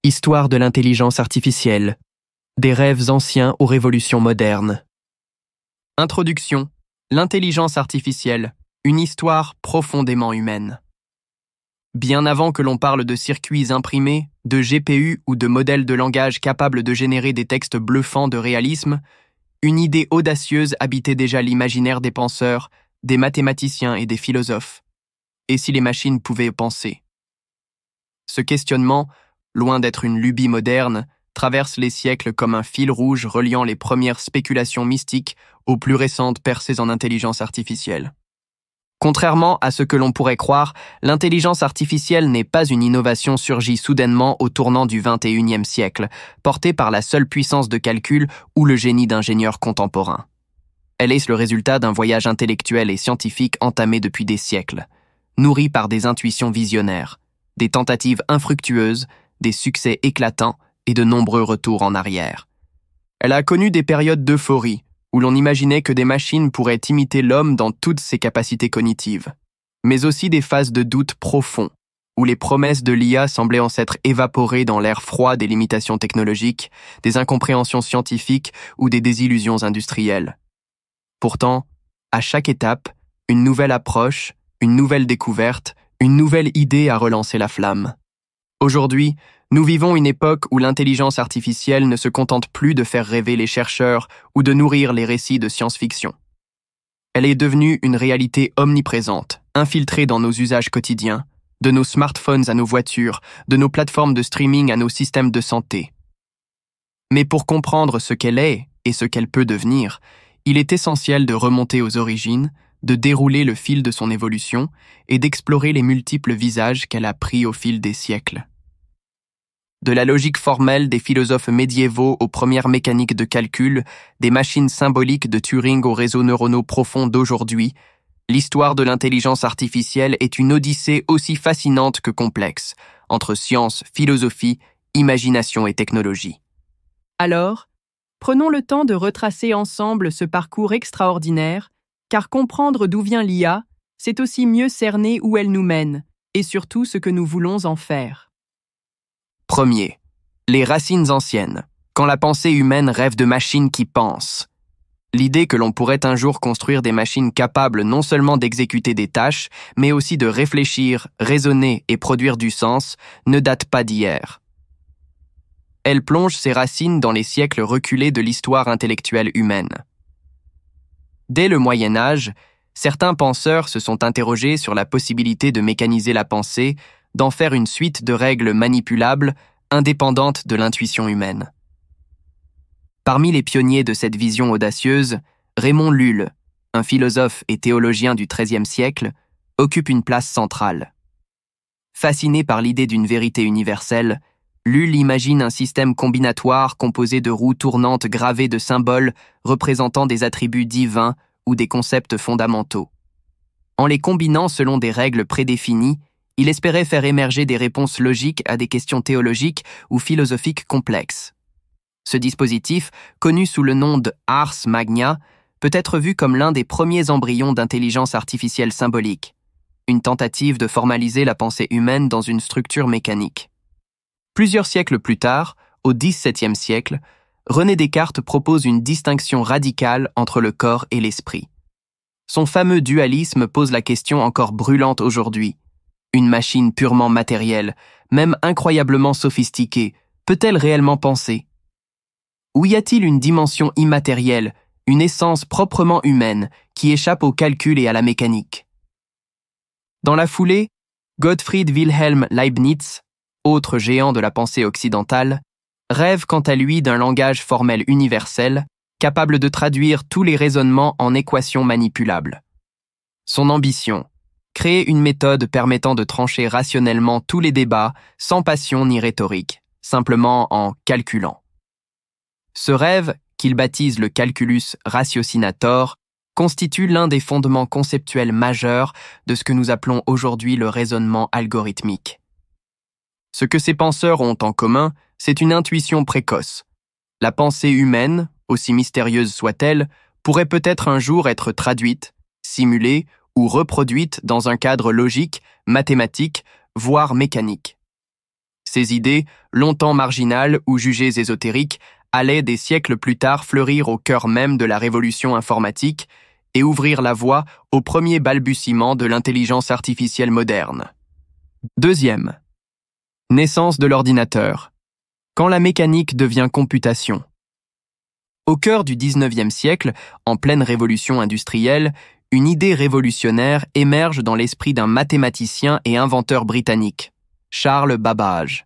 Histoire de l'intelligence artificielle. Des rêves anciens aux révolutions modernes. Introduction. L'intelligence artificielle. Une histoire profondément humaine. Bien avant que l'on parle de circuits imprimés, de GPU ou de modèles de langage capables de générer des textes bluffants de réalisme, une idée audacieuse habitait déjà l'imaginaire des penseurs, des mathématiciens et des philosophes. Et si les machines pouvaient penser? Ce questionnement, loin d'être une lubie moderne, traverse les siècles comme un fil rouge reliant les premières spéculations mystiques aux plus récentes percées en intelligence artificielle. Contrairement à ce que l'on pourrait croire, l'intelligence artificielle n'est pas une innovation surgie soudainement au tournant du XXIe siècle, portée par la seule puissance de calcul ou le génie d'ingénieurs contemporains. Elle est le résultat d'un voyage intellectuel et scientifique entamé depuis des siècles, nourri par des intuitions visionnaires, des tentatives infructueuses, des succès éclatants et de nombreux retours en arrière. Elle a connu des périodes d'euphorie, où l'on imaginait que des machines pourraient imiter l'homme dans toutes ses capacités cognitives, mais aussi des phases de doute profond, où les promesses de l'IA semblaient en s'être évaporées dans l'air froid des limitations technologiques, des incompréhensions scientifiques ou des désillusions industrielles. Pourtant, à chaque étape, une nouvelle approche, une nouvelle découverte, une nouvelle idée a relancé la flamme. Aujourd'hui, nous vivons une époque où l'intelligence artificielle ne se contente plus de faire rêver les chercheurs ou de nourrir les récits de science-fiction. Elle est devenue une réalité omniprésente, infiltrée dans nos usages quotidiens, de nos smartphones à nos voitures, de nos plateformes de streaming à nos systèmes de santé. Mais pour comprendre ce qu'elle est et ce qu'elle peut devenir, il est essentiel de remonter aux origines, de dérouler le fil de son évolution et d'explorer les multiples visages qu'elle a pris au fil des siècles. De la logique formelle des philosophes médiévaux aux premières mécaniques de calcul, des machines symboliques de Turing aux réseaux neuronaux profonds d'aujourd'hui, l'histoire de l'intelligence artificielle est une odyssée aussi fascinante que complexe, entre science, philosophie, imagination et technologie. Alors, prenons le temps de retracer ensemble ce parcours extraordinaire, car comprendre d'où vient l'IA, c'est aussi mieux cerner où elle nous mène, et surtout ce que nous voulons en faire. Premier, les racines anciennes, quand la pensée humaine rêve de machines qui pensent. L'idée que l'on pourrait un jour construire des machines capables non seulement d'exécuter des tâches, mais aussi de réfléchir, raisonner et produire du sens, ne date pas d'hier. Elle plonge ses racines dans les siècles reculés de l'histoire intellectuelle humaine. Dès le Moyen Âge, certains penseurs se sont interrogés sur la possibilité de mécaniser la pensée, d'en faire une suite de règles manipulables, indépendantes de l'intuition humaine. Parmi les pionniers de cette vision audacieuse, Raymond Lull, un philosophe et théologien du XIIIe siècle, occupe une place centrale. Fasciné par l'idée d'une vérité universelle, Lull imagine un système combinatoire composé de roues tournantes gravées de symboles représentant des attributs divins ou des concepts fondamentaux. En les combinant selon des règles prédéfinies, il espérait faire émerger des réponses logiques à des questions théologiques ou philosophiques complexes. Ce dispositif, connu sous le nom de Ars Magna, peut être vu comme l'un des premiers embryons d'intelligence artificielle symbolique, une tentative de formaliser la pensée humaine dans une structure mécanique. Plusieurs siècles plus tard, au XVIIe siècle, René Descartes propose une distinction radicale entre le corps et l'esprit. Son fameux dualisme pose la question encore brûlante aujourd'hui. Une machine purement matérielle, même incroyablement sophistiquée, peut-elle réellement penser? Ou y a-t-il une dimension immatérielle, une essence proprement humaine, qui échappe au calcul et à la mécanique? Dans la foulée, Gottfried Wilhelm Leibniz, autre géant de la pensée occidentale, rêve quant à lui d'un langage formel universel, capable de traduire tous les raisonnements en équations manipulables. Son ambition, créer une méthode permettant de trancher rationnellement tous les débats sans passion ni rhétorique, simplement en calculant. Ce rêve, qu'il baptise le calculus ratiocinator, constitue l'un des fondements conceptuels majeurs de ce que nous appelons aujourd'hui le raisonnement algorithmique. Ce que ces penseurs ont en commun, c'est une intuition précoce. La pensée humaine, aussi mystérieuse soit-elle, pourrait peut-être un jour être traduite, simulée ou reproduite dans un cadre logique, mathématique, voire mécanique. Ces idées, longtemps marginales ou jugées ésotériques, allaient des siècles plus tard fleurir au cœur même de la révolution informatique et ouvrir la voie au premier balbutiement de l'intelligence artificielle moderne. Deuxième. Naissance de l'ordinateur. Quand la mécanique devient computation. Au cœur du XIXe siècle, en pleine révolution industrielle, une idée révolutionnaire émerge dans l'esprit d'un mathématicien et inventeur britannique, Charles Babbage.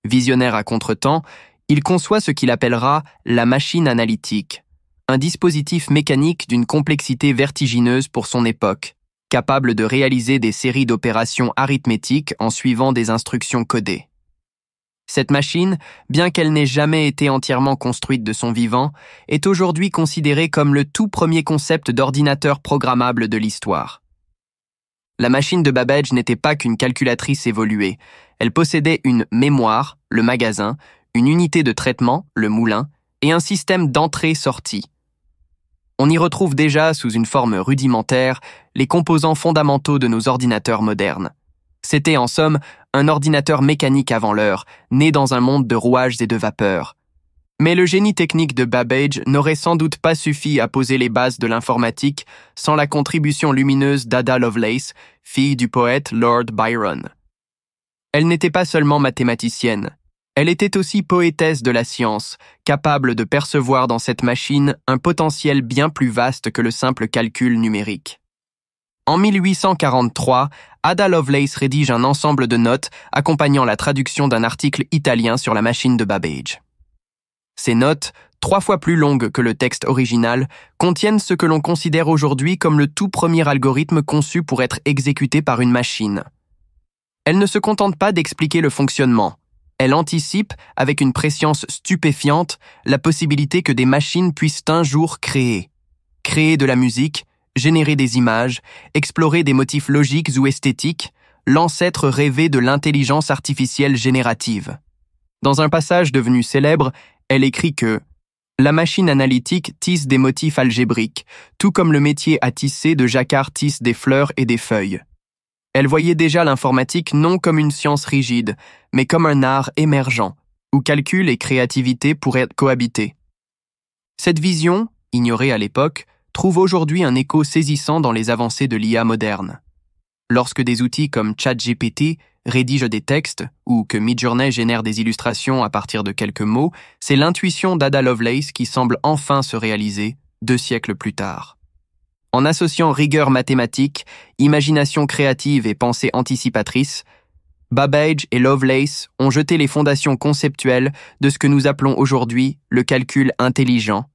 Visionnaire à contretemps, il conçoit ce qu'il appellera la machine analytique, un dispositif mécanique d'une complexité vertigineuse pour son époque, capable de réaliser des séries d'opérations arithmétiques en suivant des instructions codées. Cette machine, bien qu'elle n'ait jamais été entièrement construite de son vivant, est aujourd'hui considérée comme le tout premier concept d'ordinateur programmable de l'histoire. La machine de Babbage n'était pas qu'une calculatrice évoluée, elle possédait une mémoire, le magasin, une unité de traitement, le moulin, et un système d'entrée-sortie. On y retrouve déjà, sous une forme rudimentaire, les composants fondamentaux de nos ordinateurs modernes. C'était en somme un ordinateur mécanique avant l'heure, né dans un monde de rouages et de vapeurs. Mais le génie technique de Babbage n'aurait sans doute pas suffi à poser les bases de l'informatique sans la contribution lumineuse d'Ada Lovelace, fille du poète Lord Byron. Elle n'était pas seulement mathématicienne, elle était aussi poétesse de la science, capable de percevoir dans cette machine un potentiel bien plus vaste que le simple calcul numérique. En 1843, Ada Lovelace rédige un ensemble de notes accompagnant la traduction d'un article italien sur la machine de Babbage. Ces notes, 3 fois plus longues que le texte original, contiennent ce que l'on considère aujourd'hui comme le tout premier algorithme conçu pour être exécuté par une machine. Elle ne se contente pas d'expliquer le fonctionnement. Elle anticipe, avec une prescience stupéfiante, la possibilité que des machines puissent un jour créer de la musique, générer des images, explorer des motifs logiques ou esthétiques, l'ancêtre rêvé de l'intelligence artificielle générative. Dans un passage devenu célèbre, elle écrit que « La machine analytique tisse des motifs algébriques, tout comme le métier à tisser de jacquard tisse des fleurs et des feuilles. » Elle voyait déjà l'informatique non comme une science rigide, mais comme un art émergent, où calcul et créativité pourraient cohabiter. Cette vision, ignorée à l'époque, trouve aujourd'hui un écho saisissant dans les avancées de l'IA moderne. Lorsque des outils comme ChatGPT rédigent des textes ou que Midjourney génère des illustrations à partir de quelques mots, c'est l'intuition d'Ada Lovelace qui semble enfin se réaliser 2 siècles plus tard. En associant rigueur mathématique, imagination créative et pensée anticipatrice, Babbage et Lovelace ont jeté les fondations conceptuelles de ce que nous appelons aujourd'hui le calcul intelligent,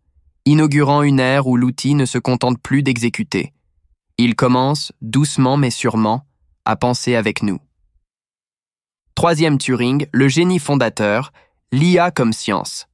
inaugurant une ère où l'outil ne se contente plus d'exécuter. Il commence, doucement mais sûrement, à penser avec nous. Troisième Turing, le génie fondateur, l'IA comme science.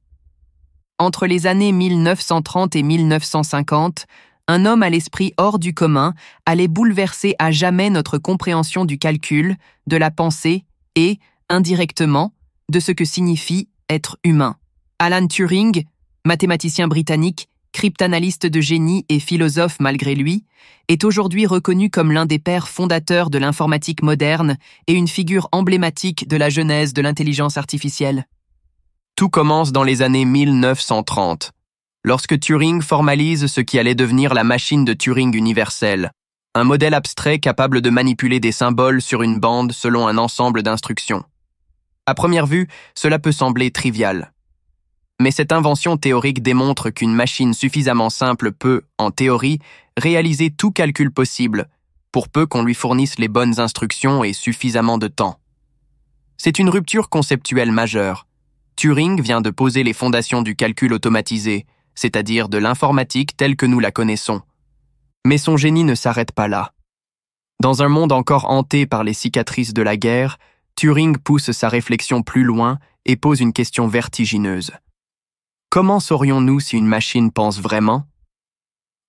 Entre les années 1930 et 1950, un homme à l'esprit hors du commun allait bouleverser à jamais notre compréhension du calcul, de la pensée et, indirectement, de ce que signifie être humain. Alan Turing, mathématicien britannique, cryptanalyste de génie et philosophe malgré lui, est aujourd'hui reconnu comme l'un des pères fondateurs de l'informatique moderne et une figure emblématique de la genèse de l'intelligence artificielle. Tout commence dans les années 1930, lorsque Turing formalise ce qui allait devenir la machine de Turing universelle, un modèle abstrait capable de manipuler des symboles sur une bande selon un ensemble d'instructions. À première vue, cela peut sembler trivial. Mais cette invention théorique démontre qu'une machine suffisamment simple peut, en théorie, réaliser tout calcul possible, pour peu qu'on lui fournisse les bonnes instructions et suffisamment de temps. C'est une rupture conceptuelle majeure. Turing vient de poser les fondations du calcul automatisé, c'est-à-dire de l'informatique telle que nous la connaissons. Mais son génie ne s'arrête pas là. Dans un monde encore hanté par les cicatrices de la guerre, Turing pousse sa réflexion plus loin et pose une question vertigineuse. Comment saurions-nous si une machine pense vraiment ?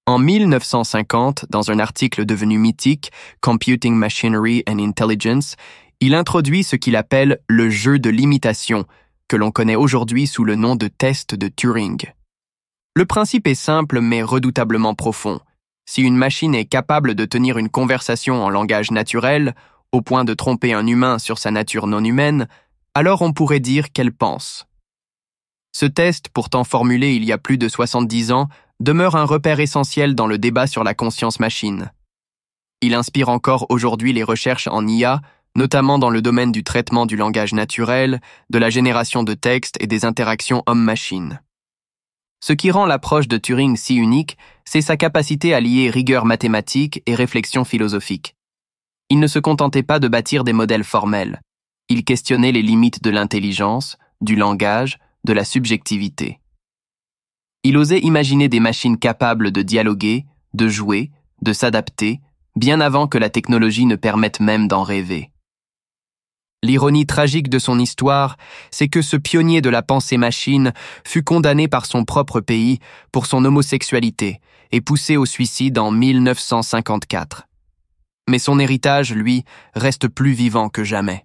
En 1950, dans un article devenu mythique, Computing Machinery and Intelligence, il introduit ce qu'il appelle le jeu de l'imitation, que l'on connaît aujourd'hui sous le nom de test de Turing. Le principe est simple mais redoutablement profond. Si une machine est capable de tenir une conversation en langage naturel, au point de tromper un humain sur sa nature non humaine, alors on pourrait dire qu'elle pense. Ce test, pourtant formulé il y a plus de 70 ans, demeure un repère essentiel dans le débat sur la conscience machine. Il inspire encore aujourd'hui les recherches en IA, notamment dans le domaine du traitement du langage naturel, de la génération de textes et des interactions homme-machine. Ce qui rend l'approche de Turing si unique, c'est sa capacité à lier rigueur mathématique et réflexion philosophique. Il ne se contentait pas de bâtir des modèles formels. Il questionnait les limites de l'intelligence, du langage, de la subjectivité. Il osait imaginer des machines capables de dialoguer, de jouer, de s'adapter, bien avant que la technologie ne permette même d'en rêver. L'ironie tragique de son histoire, c'est que ce pionnier de la pensée machine fut condamné par son propre pays pour son homosexualité et poussé au suicide en 1954. Mais son héritage, lui, reste plus vivant que jamais.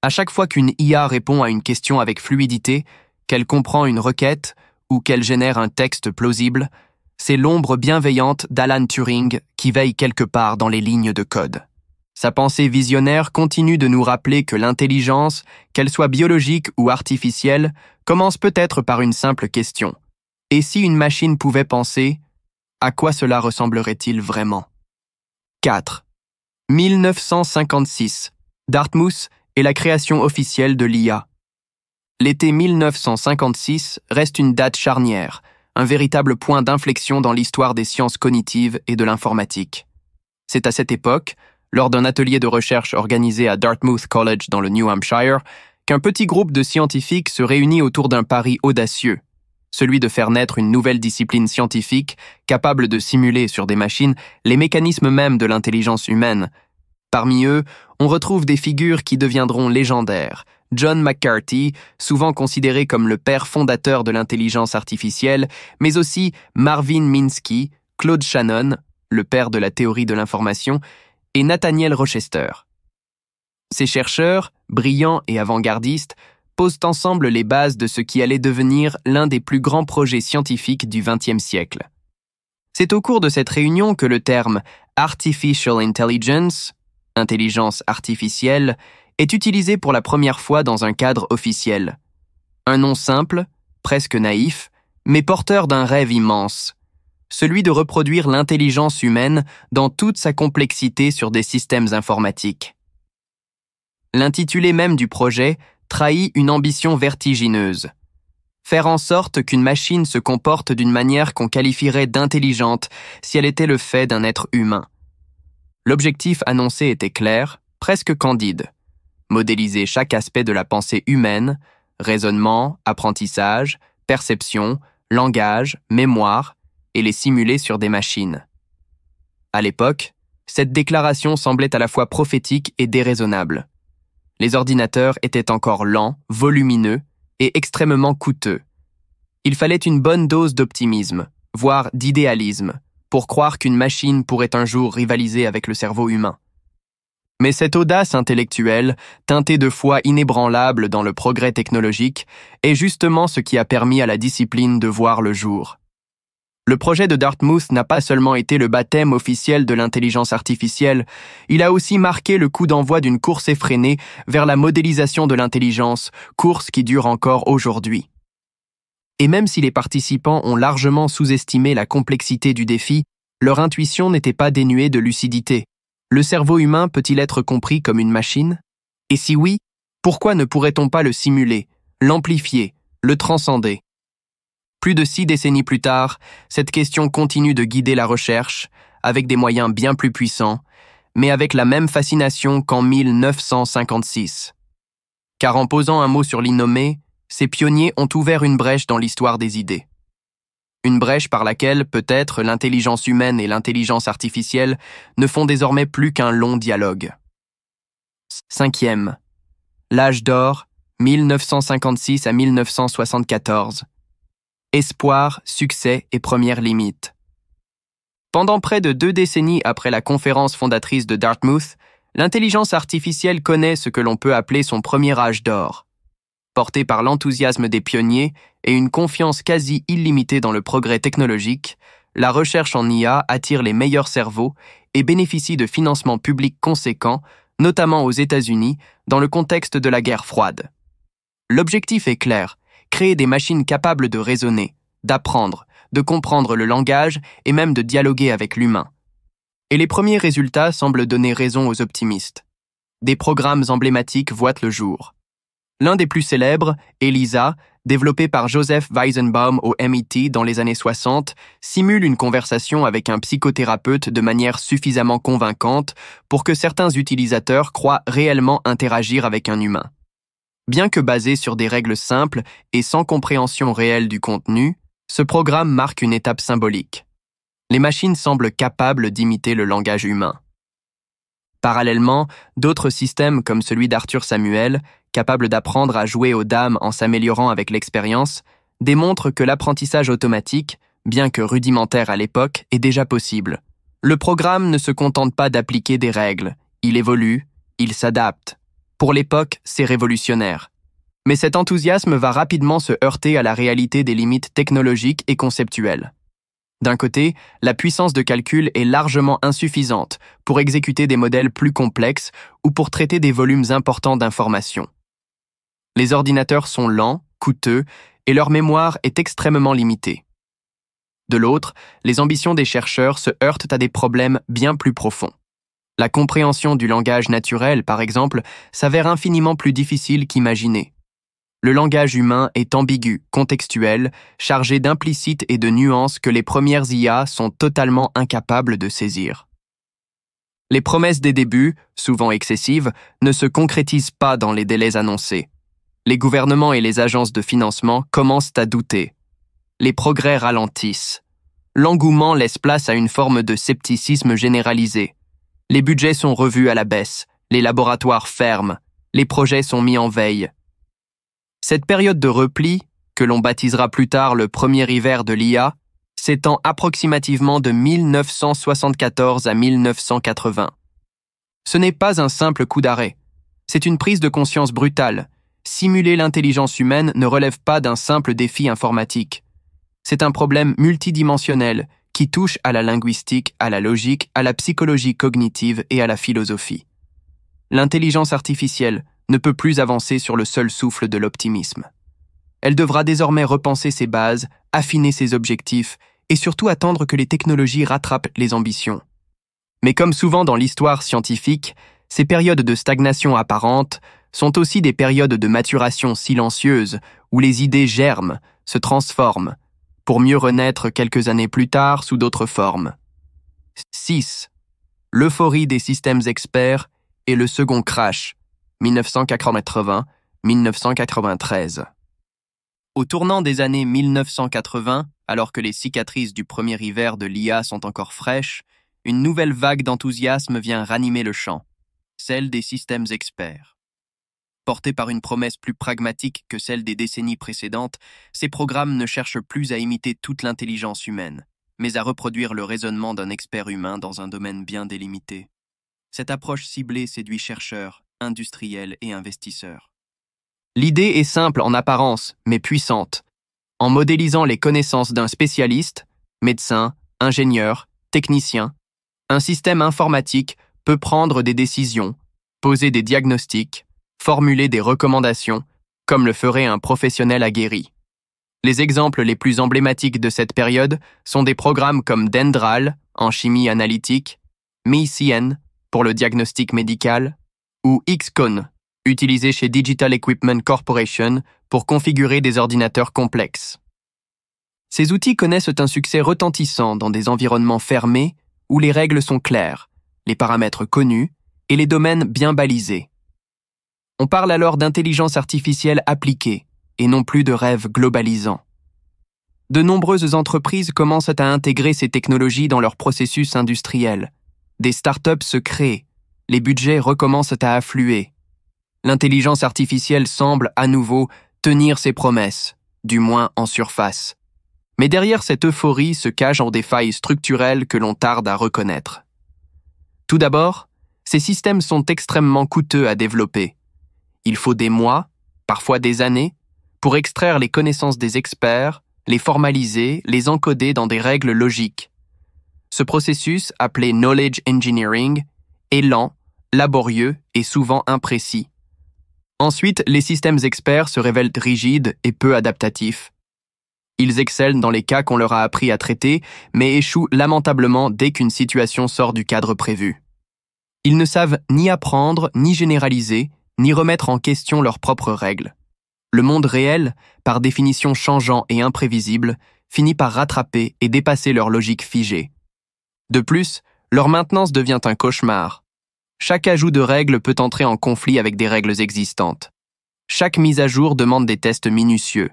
À chaque fois qu'une IA répond à une question avec fluidité, qu'elle comprend une requête ou qu'elle génère un texte plausible, c'est l'ombre bienveillante d'Alan Turing qui veille quelque part dans les lignes de code. Sa pensée visionnaire continue de nous rappeler que l'intelligence, qu'elle soit biologique ou artificielle, commence peut-être par une simple question. Et si une machine pouvait penser, à quoi cela ressemblerait-il vraiment? 4. 1956. Dartmouth et la création officielle de l'IA. L'été 1956 reste une date charnière, un véritable point d'inflexion dans l'histoire des sciences cognitives et de l'informatique. C'est à cette époque, lors d'un atelier de recherche organisé à Dartmouth College dans le New Hampshire, qu'un petit groupe de scientifiques se réunit autour d'un pari audacieux, celui de faire naître une nouvelle discipline scientifique capable de simuler sur des machines les mécanismes mêmes de l'intelligence humaine. Parmi eux, on retrouve des figures qui deviendront légendaires. John McCarthy, souvent considéré comme le père fondateur de l'intelligence artificielle, mais aussi Marvin Minsky, Claude Shannon, le père de la théorie de l'information, et Nathaniel Rochester. Ces chercheurs, brillants et avant-gardistes, posent ensemble les bases de ce qui allait devenir l'un des plus grands projets scientifiques du XXe siècle. C'est au cours de cette réunion que le terme « Artificial Intelligence », intelligence artificielle, est utilisé pour la première fois dans un cadre officiel. Un nom simple, presque naïf, mais porteur d'un rêve immense, celui de reproduire l'intelligence humaine dans toute sa complexité sur des systèmes informatiques. L'intitulé même du projet trahit une ambition vertigineuse. Faire en sorte qu'une machine se comporte d'une manière qu'on qualifierait d'intelligente si elle était le fait d'un être humain. L'objectif annoncé était clair, presque candide. Modéliser chaque aspect de la pensée humaine, raisonnement, apprentissage, perception, langage, mémoire, et les simuler sur des machines. À l'époque, cette déclaration semblait à la fois prophétique et déraisonnable. Les ordinateurs étaient encore lents, volumineux et extrêmement coûteux. Il fallait une bonne dose d'optimisme, voire d'idéalisme, pour croire qu'une machine pourrait un jour rivaliser avec le cerveau humain. Mais cette audace intellectuelle, teintée de foi inébranlable dans le progrès technologique, est justement ce qui a permis à la discipline de voir le jour. Le projet de Dartmouth n'a pas seulement été le baptême officiel de l'intelligence artificielle, il a aussi marqué le coup d'envoi d'une course effrénée vers la modélisation de l'intelligence, course qui dure encore aujourd'hui. Et même si les participants ont largement sous-estimé la complexité du défi, leur intuition n'était pas dénuée de lucidité. Le cerveau humain peut-il être compris comme une machine? Et si oui, pourquoi ne pourrait-on pas le simuler, l'amplifier, le transcender? Plus de 6 décennies plus tard, cette question continue de guider la recherche, avec des moyens bien plus puissants, mais avec la même fascination qu'en 1956. Car en posant un mot sur l'innommé, ces pionniers ont ouvert une brèche dans l'histoire des idées. Une brèche par laquelle, peut-être, l'intelligence humaine et l'intelligence artificielle ne font désormais plus qu'un long dialogue. 5e. L'âge d'or, 1956 à 1974. Espoir, succès et première limite. Pendant près de 2 décennies après la conférence fondatrice de Dartmouth, l'intelligence artificielle connaît ce que l'on peut appeler son premier âge d'or. Portée par l'enthousiasme des pionniers et une confiance quasi illimitée dans le progrès technologique, la recherche en IA attire les meilleurs cerveaux et bénéficie de financements publics conséquents, notamment aux États-Unis, dans le contexte de la guerre froide. L'objectif est clair, créer des machines capables de raisonner, d'apprendre, de comprendre le langage et même de dialoguer avec l'humain. Et les premiers résultats semblent donner raison aux optimistes. Des programmes emblématiques voient le jour. L'un des plus célèbres, ELISA, développé par Joseph Weizenbaum au MIT dans les années 60, simule une conversation avec un psychothérapeute de manière suffisamment convaincante pour que certains utilisateurs croient réellement interagir avec un humain. Bien que basé sur des règles simples et sans compréhension réelle du contenu, ce programme marque une étape symbolique. Les machines semblent capables d'imiter le langage humain. Parallèlement, d'autres systèmes comme celui d'Arthur Samuel, capable d'apprendre à jouer aux dames en s'améliorant avec l'expérience, démontrent que l'apprentissage automatique, bien que rudimentaire à l'époque, est déjà possible. Le programme ne se contente pas d'appliquer des règles, il évolue, il s'adapte. Pour l'époque, c'est révolutionnaire. Mais cet enthousiasme va rapidement se heurter à la réalité des limites technologiques et conceptuelles. D'un côté, la puissance de calcul est largement insuffisante pour exécuter des modèles plus complexes ou pour traiter des volumes importants d'informations. Les ordinateurs sont lents, coûteux, et leur mémoire est extrêmement limitée. De l'autre, les ambitions des chercheurs se heurtent à des problèmes bien plus profonds. La compréhension du langage naturel, par exemple, s'avère infiniment plus difficile qu'imaginé. Le langage humain est ambigu, contextuel, chargé d'implicites et de nuances que les premières IA sont totalement incapables de saisir. Les promesses des débuts, souvent excessives, ne se concrétisent pas dans les délais annoncés. Les gouvernements et les agences de financement commencent à douter. Les progrès ralentissent. L'engouement laisse place à une forme de scepticisme généralisé. Les budgets sont revus à la baisse, les laboratoires ferment, les projets sont mis en veille. Cette période de repli, que l'on baptisera plus tard le premier hiver de l'IA, s'étend approximativement de 1974 à 1980. Ce n'est pas un simple coup d'arrêt. C'est une prise de conscience brutale. Simuler l'intelligence humaine ne relève pas d'un simple défi informatique. C'est un problème multidimensionnel qui touche à la linguistique, à la logique, à la psychologie cognitive et à la philosophie. L'intelligence artificielle ne peut plus avancer sur le seul souffle de l'optimisme. Elle devra désormais repenser ses bases, affiner ses objectifs et surtout attendre que les technologies rattrapent les ambitions. Mais comme souvent dans l'histoire scientifique, ces périodes de stagnation apparente sont aussi des périodes de maturation silencieuse où les idées germent, se transforment, pour mieux renaître quelques années plus tard sous d'autres formes. 6. L'euphorie des systèmes experts et le second crash, 1980-1993. Au tournant des années 1980, alors que les cicatrices du premier hiver de l'IA sont encore fraîches, une nouvelle vague d'enthousiasme vient ranimer le champ, celle des systèmes experts. Portés par une promesse plus pragmatique que celle des décennies précédentes, ces programmes ne cherchent plus à imiter toute l'intelligence humaine, mais à reproduire le raisonnement d'un expert humain dans un domaine bien délimité. Cette approche ciblée séduit chercheurs, industriels et investisseurs. L'idée est simple en apparence, mais puissante. En modélisant les connaissances d'un spécialiste, médecin, ingénieur, technicien, un système informatique peut prendre des décisions, poser des diagnostics, formuler des recommandations, comme le ferait un professionnel aguerri. Les exemples les plus emblématiques de cette période sont des programmes comme Dendral, en chimie analytique, MeCN, pour le diagnostic médical, ou XCON, utilisé chez Digital Equipment Corporation pour configurer des ordinateurs complexes. Ces outils connaissent un succès retentissant dans des environnements fermés où les règles sont claires, les paramètres connus et les domaines bien balisés. On parle alors d'intelligence artificielle appliquée et non plus de rêve globalisant. De nombreuses entreprises commencent à intégrer ces technologies dans leurs processus industriels. Des startups se créent, les budgets recommencent à affluer. L'intelligence artificielle semble à nouveau tenir ses promesses, du moins en surface. Mais derrière cette euphorie se cachent des failles structurelles que l'on tarde à reconnaître. Tout d'abord, ces systèmes sont extrêmement coûteux à développer. Il faut des mois, parfois des années, pour extraire les connaissances des experts, les formaliser, les encoder dans des règles logiques. Ce processus, appelé knowledge engineering, est lent, laborieux et souvent imprécis. Ensuite, les systèmes experts se révèlent rigides et peu adaptatifs. Ils excellent dans les cas qu'on leur a appris à traiter, mais échouent lamentablement dès qu'une situation sort du cadre prévu. Ils ne savent ni apprendre, ni généraliser, ni remettre en question leurs propres règles. Le monde réel, par définition changeant et imprévisible, finit par rattraper et dépasser leur logique figée. De plus, leur maintenance devient un cauchemar. Chaque ajout de règles peut entrer en conflit avec des règles existantes. Chaque mise à jour demande des tests minutieux.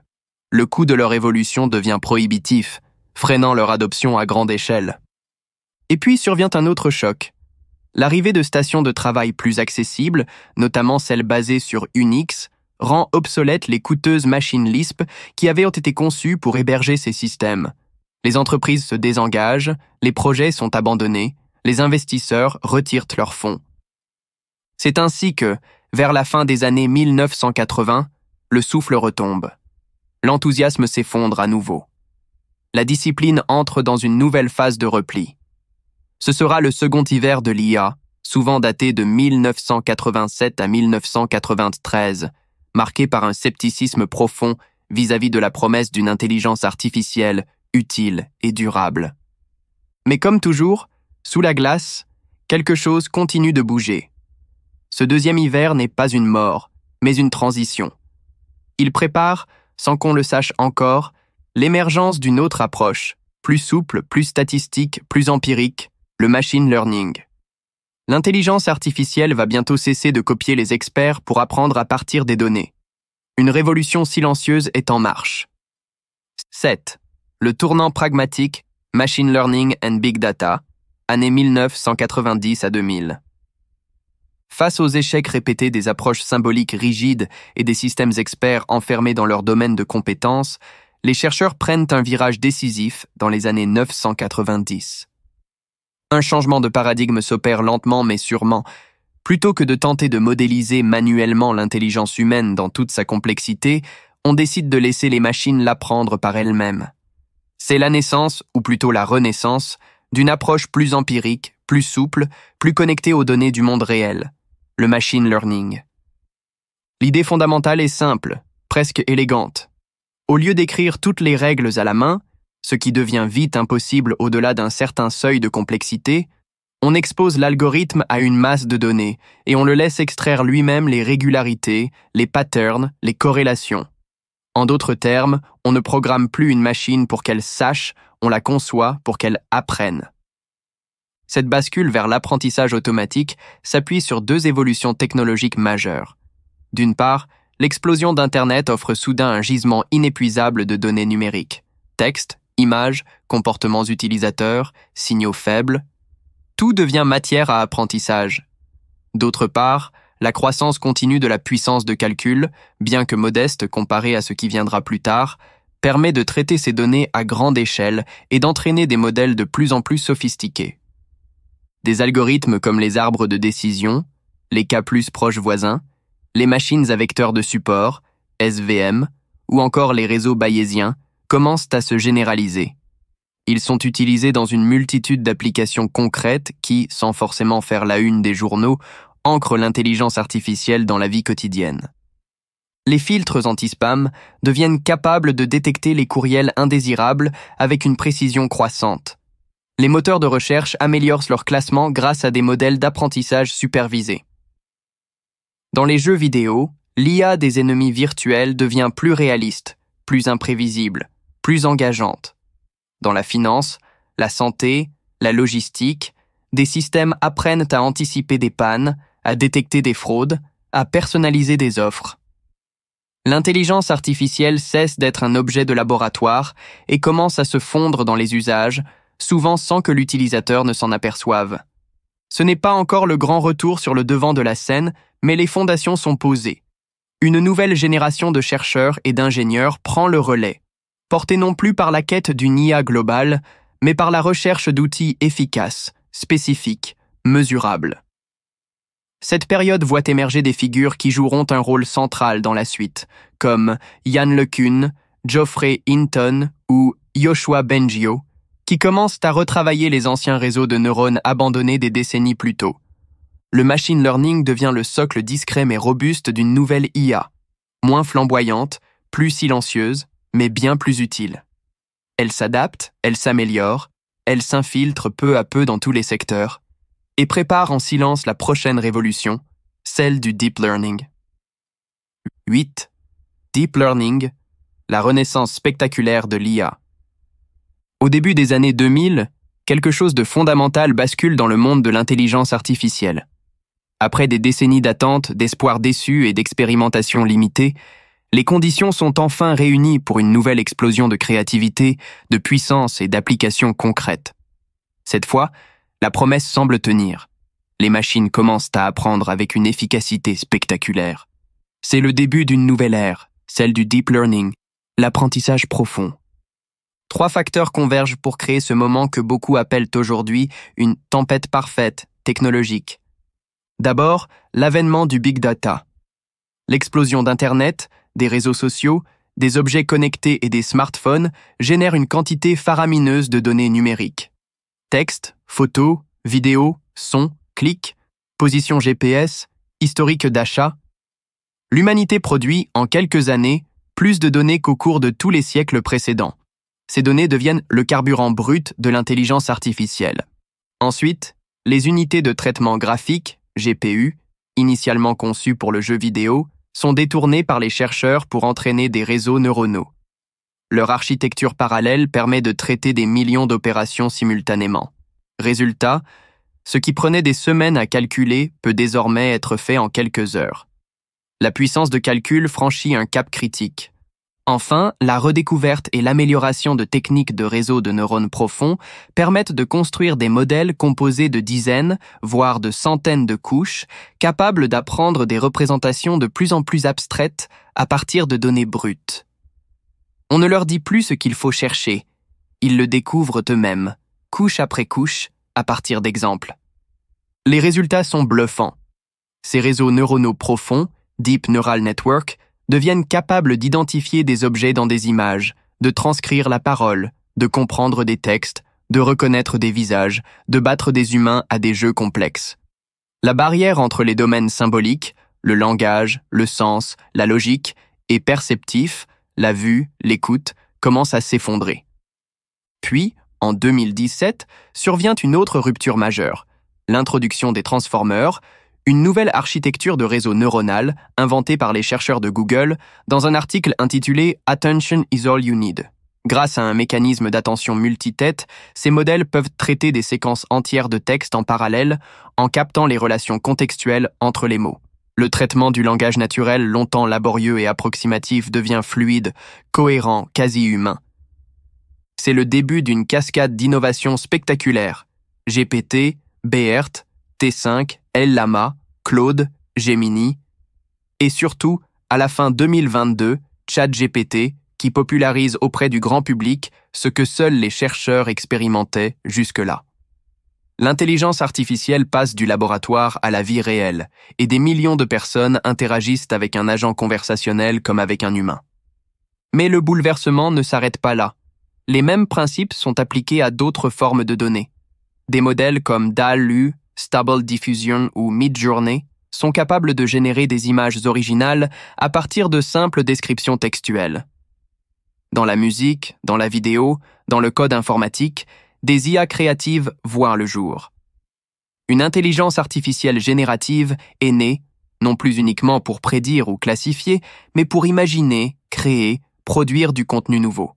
Le coût de leur évolution devient prohibitif, freinant leur adoption à grande échelle. Et puis survient un autre choc. L'arrivée de stations de travail plus accessibles, notamment celles basées sur Unix, rend obsolètes les coûteuses machines Lisp qui avaient été conçues pour héberger ces systèmes. Les entreprises se désengagent, les projets sont abandonnés, les investisseurs retirent leurs fonds. C'est ainsi que, vers la fin des années 1980, le souffle retombe. L'enthousiasme s'effondre à nouveau. La discipline entre dans une nouvelle phase de repli. Ce sera le second hiver de l'IA, souvent daté de 1987 à 1993, marqué par un scepticisme profond vis-à-vis de la promesse d'une intelligence artificielle utile et durable. Mais comme toujours, sous la glace, quelque chose continue de bouger. Ce deuxième hiver n'est pas une mort, mais une transition. Il prépare, sans qu'on le sache encore, l'émergence d'une autre approche, plus souple, plus statistique, plus empirique, le machine learning. L'intelligence artificielle va bientôt cesser de copier les experts pour apprendre à partir des données. Une révolution silencieuse est en marche. 7. Le tournant pragmatique, Machine Learning and Big Data, années 1990 à 2000. Face aux échecs répétés des approches symboliques rigides et des systèmes experts enfermés dans leur domaine de compétences, les chercheurs prennent un virage décisif dans les années 990. Un changement de paradigme s'opère lentement mais sûrement. Plutôt que de tenter de modéliser manuellement l'intelligence humaine dans toute sa complexité, on décide de laisser les machines l'apprendre par elles-mêmes. C'est la naissance, ou plutôt la renaissance, d'une approche plus empirique, plus souple, plus connectée aux données du monde réel, le machine learning. L'idée fondamentale est simple, presque élégante. Au lieu d'écrire toutes les règles à la main, ce qui devient vite impossible au-delà d'un certain seuil de complexité, on expose l'algorithme à une masse de données et on le laisse extraire lui-même les régularités, les patterns, les corrélations. En d'autres termes, on ne programme plus une machine pour qu'elle sache, on la conçoit pour qu'elle apprenne. Cette bascule vers l'apprentissage automatique s'appuie sur deux évolutions technologiques majeures. D'une part, l'explosion d'Internet offre soudain un gisement inépuisable de données numériques. Textes, images, comportements utilisateurs, signaux faibles. Tout devient matière à apprentissage. D'autre part, la croissance continue de la puissance de calcul, bien que modeste comparée à ce qui viendra plus tard, permet de traiter ces données à grande échelle et d'entraîner des modèles de plus en plus sophistiqués. Des algorithmes comme les arbres de décision, les K+ proches voisins, les machines à vecteurs de support, SVM, ou encore les réseaux bayésiens, commencent à se généraliser. Ils sont utilisés dans une multitude d'applications concrètes qui, sans forcément faire la une des journaux, ancrent l'intelligence artificielle dans la vie quotidienne. Les filtres anti-spam deviennent capables de détecter les courriels indésirables avec une précision croissante. Les moteurs de recherche améliorent leur classement grâce à des modèles d'apprentissage supervisés. Dans les jeux vidéo, l'IA des ennemis virtuels devient plus réaliste, plus imprévisible, plus engageante. Dans la finance, la santé, la logistique, des systèmes apprennent à anticiper des pannes, à détecter des fraudes, à personnaliser des offres. L'intelligence artificielle cesse d'être un objet de laboratoire et commence à se fondre dans les usages, souvent sans que l'utilisateur ne s'en aperçoive. Ce n'est pas encore le grand retour sur le devant de la scène, mais les fondations sont posées. Une nouvelle génération de chercheurs et d'ingénieurs prend le relais, portée non plus par la quête d'une IA globale, mais par la recherche d'outils efficaces, spécifiques, mesurables. Cette période voit émerger des figures qui joueront un rôle central dans la suite, comme Yann LeCun, Geoffrey Hinton ou Yoshua Bengio, qui commencent à retravailler les anciens réseaux de neurones abandonnés des décennies plus tôt. Le machine learning devient le socle discret mais robuste d'une nouvelle IA, moins flamboyante, plus silencieuse, mais bien plus utile. Elle s'adapte, elle s'améliore, elle s'infiltre peu à peu dans tous les secteurs et prépare en silence la prochaine révolution, celle du deep learning. 8. Deep learning, la renaissance spectaculaire de l'IA. Au début des années 2000, quelque chose de fondamental bascule dans le monde de l'intelligence artificielle. Après des décennies d'attente, d'espoirs déçus et d'expérimentations limitées, les conditions sont enfin réunies pour une nouvelle explosion de créativité, de puissance et d'applications concrètes. Cette fois, la promesse semble tenir. Les machines commencent à apprendre avec une efficacité spectaculaire. C'est le début d'une nouvelle ère, celle du deep learning, l'apprentissage profond. 3 facteurs convergent pour créer ce moment que beaucoup appellent aujourd'hui une tempête parfaite technologique. D'abord, l'avènement du big data. L'explosion d'Internet, des réseaux sociaux, des objets connectés et des smartphones génèrent une quantité faramineuse de données numériques. Textes, photos, vidéos, sons, clics, position GPS, historique d'achat. L'humanité produit, en quelques années, plus de données qu'au cours de tous les siècles précédents. Ces données deviennent le carburant brut de l'intelligence artificielle. Ensuite, les unités de traitement graphique, GPU, initialement conçues pour le jeu vidéo, sont détournées par les chercheurs pour entraîner des réseaux neuronaux. Leur architecture parallèle permet de traiter des millions d'opérations simultanément. Résultat, ce qui prenait des semaines à calculer peut désormais être fait en quelques heures. La puissance de calcul franchit un cap critique. Enfin, la redécouverte et l'amélioration de techniques de réseaux de neurones profonds permettent de construire des modèles composés de dizaines, voire de centaines de couches, capables d'apprendre des représentations de plus en plus abstraites à partir de données brutes. On ne leur dit plus ce qu'il faut chercher. Ils le découvrent eux-mêmes, couche après couche, à partir d'exemples. Les résultats sont bluffants. Ces réseaux neuronaux profonds, Deep Neural Network, deviennent capables d'identifier des objets dans des images, de transcrire la parole, de comprendre des textes, de reconnaître des visages, de battre des humains à des jeux complexes. La barrière entre les domaines symboliques, le langage, le sens, la logique, et perceptif, la vue, l'écoute, commence à s'effondrer. Puis, en 2017, survient une autre rupture majeure, l'introduction des transformers, une nouvelle architecture de réseau neuronal inventée par les chercheurs de Google dans un article intitulé « Attention is all you need ». Grâce à un mécanisme d'attention multitête, ces modèles peuvent traiter des séquences entières de texte en parallèle en captant les relations contextuelles entre les mots. Le traitement du langage naturel, longtemps laborieux et approximatif, devient fluide, cohérent, quasi humain. C'est le début d'une cascade d'innovations spectaculaires. GPT, BERT, T5, LLaMA, Claude, Gemini, et surtout, à la fin 2022, ChatGPT, qui popularise auprès du grand public ce que seuls les chercheurs expérimentaient jusque-là. L'intelligence artificielle passe du laboratoire à la vie réelle, et des millions de personnes interagissent avec un agent conversationnel comme avec un humain. Mais le bouleversement ne s'arrête pas là. Les mêmes principes sont appliqués à d'autres formes de données. Des modèles comme DALL-E, Stable Diffusion ou Midjourney sont capables de générer des images originales à partir de simples descriptions textuelles. Dans la musique, dans la vidéo, dans le code informatique, des IA créatives voient le jour. Une intelligence artificielle générative est née, non plus uniquement pour prédire ou classifier, mais pour imaginer, créer, produire du contenu nouveau.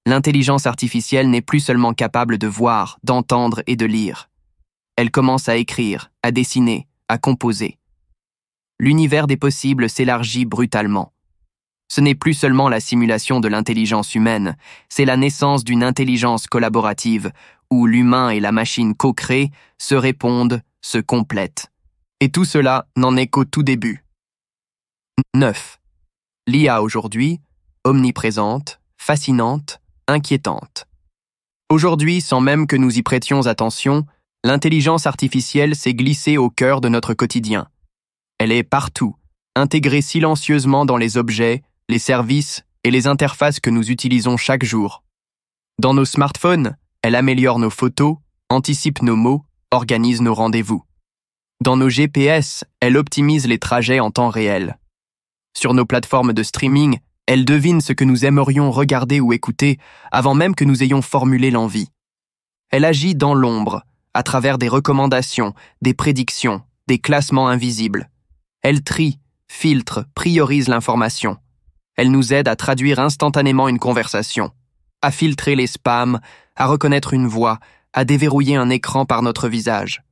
L'intelligence artificielle n'est plus seulement capable de voir, d'entendre et de lire. Elle commence à écrire, à dessiner, à composer. L'univers des possibles s'élargit brutalement. Ce n'est plus seulement la simulation de l'intelligence humaine, c'est la naissance d'une intelligence collaborative où l'humain et la machine co-créent, se répondent, se complètent. Et tout cela n'en est qu'au tout début. 9. L'IA aujourd'hui, omniprésente, fascinante, inquiétante. Aujourd'hui, sans même que nous y prêtions attention, l'intelligence artificielle s'est glissée au cœur de notre quotidien. Elle est partout, intégrée silencieusement dans les objets, les services et les interfaces que nous utilisons chaque jour. Dans nos smartphones, elle améliore nos photos, anticipe nos mots, organise nos rendez-vous. Dans nos GPS, elle optimise les trajets en temps réel. Sur nos plateformes de streaming, elle devine ce que nous aimerions regarder ou écouter avant même que nous ayons formulé l'envie. Elle agit dans l'ombre, à travers des recommandations, des prédictions, des classements invisibles. Elle trie, filtre, priorise l'information. Elle nous aide à traduire instantanément une conversation, à filtrer les spams, à reconnaître une voix, à déverrouiller un écran par notre visage.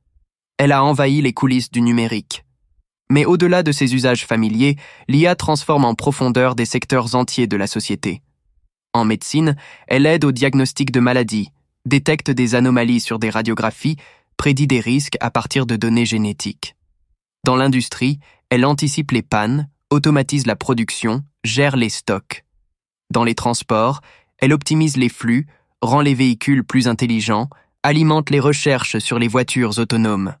Elle a envahi les coulisses du numérique. Mais au-delà de ses usages familiers, l'IA transforme en profondeur des secteurs entiers de la société. En médecine, elle aide au diagnostic de maladies, détecte des anomalies sur des radiographies, prédit des risques à partir de données génétiques. Dans l'industrie, elle anticipe les pannes, automatise la production, gère les stocks. Dans les transports, elle optimise les flux, rend les véhicules plus intelligents, alimente les recherches sur les voitures autonomes.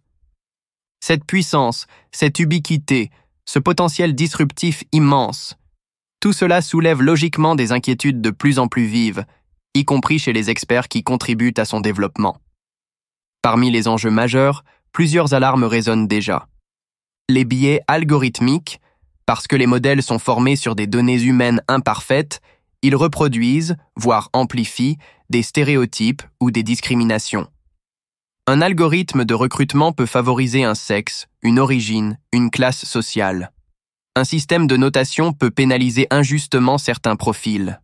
Cette puissance, cette ubiquité, ce potentiel disruptif immense, tout cela soulève logiquement des inquiétudes de plus en plus vives, y compris chez les experts qui contribuent à son développement. Parmi les enjeux majeurs, plusieurs alarmes résonnent déjà. Les biais algorithmiques, parce que les modèles sont formés sur des données humaines imparfaites, ils reproduisent, voire amplifient, des stéréotypes ou des discriminations. Un algorithme de recrutement peut favoriser un sexe, une origine, une classe sociale. Un système de notation peut pénaliser injustement certains profils.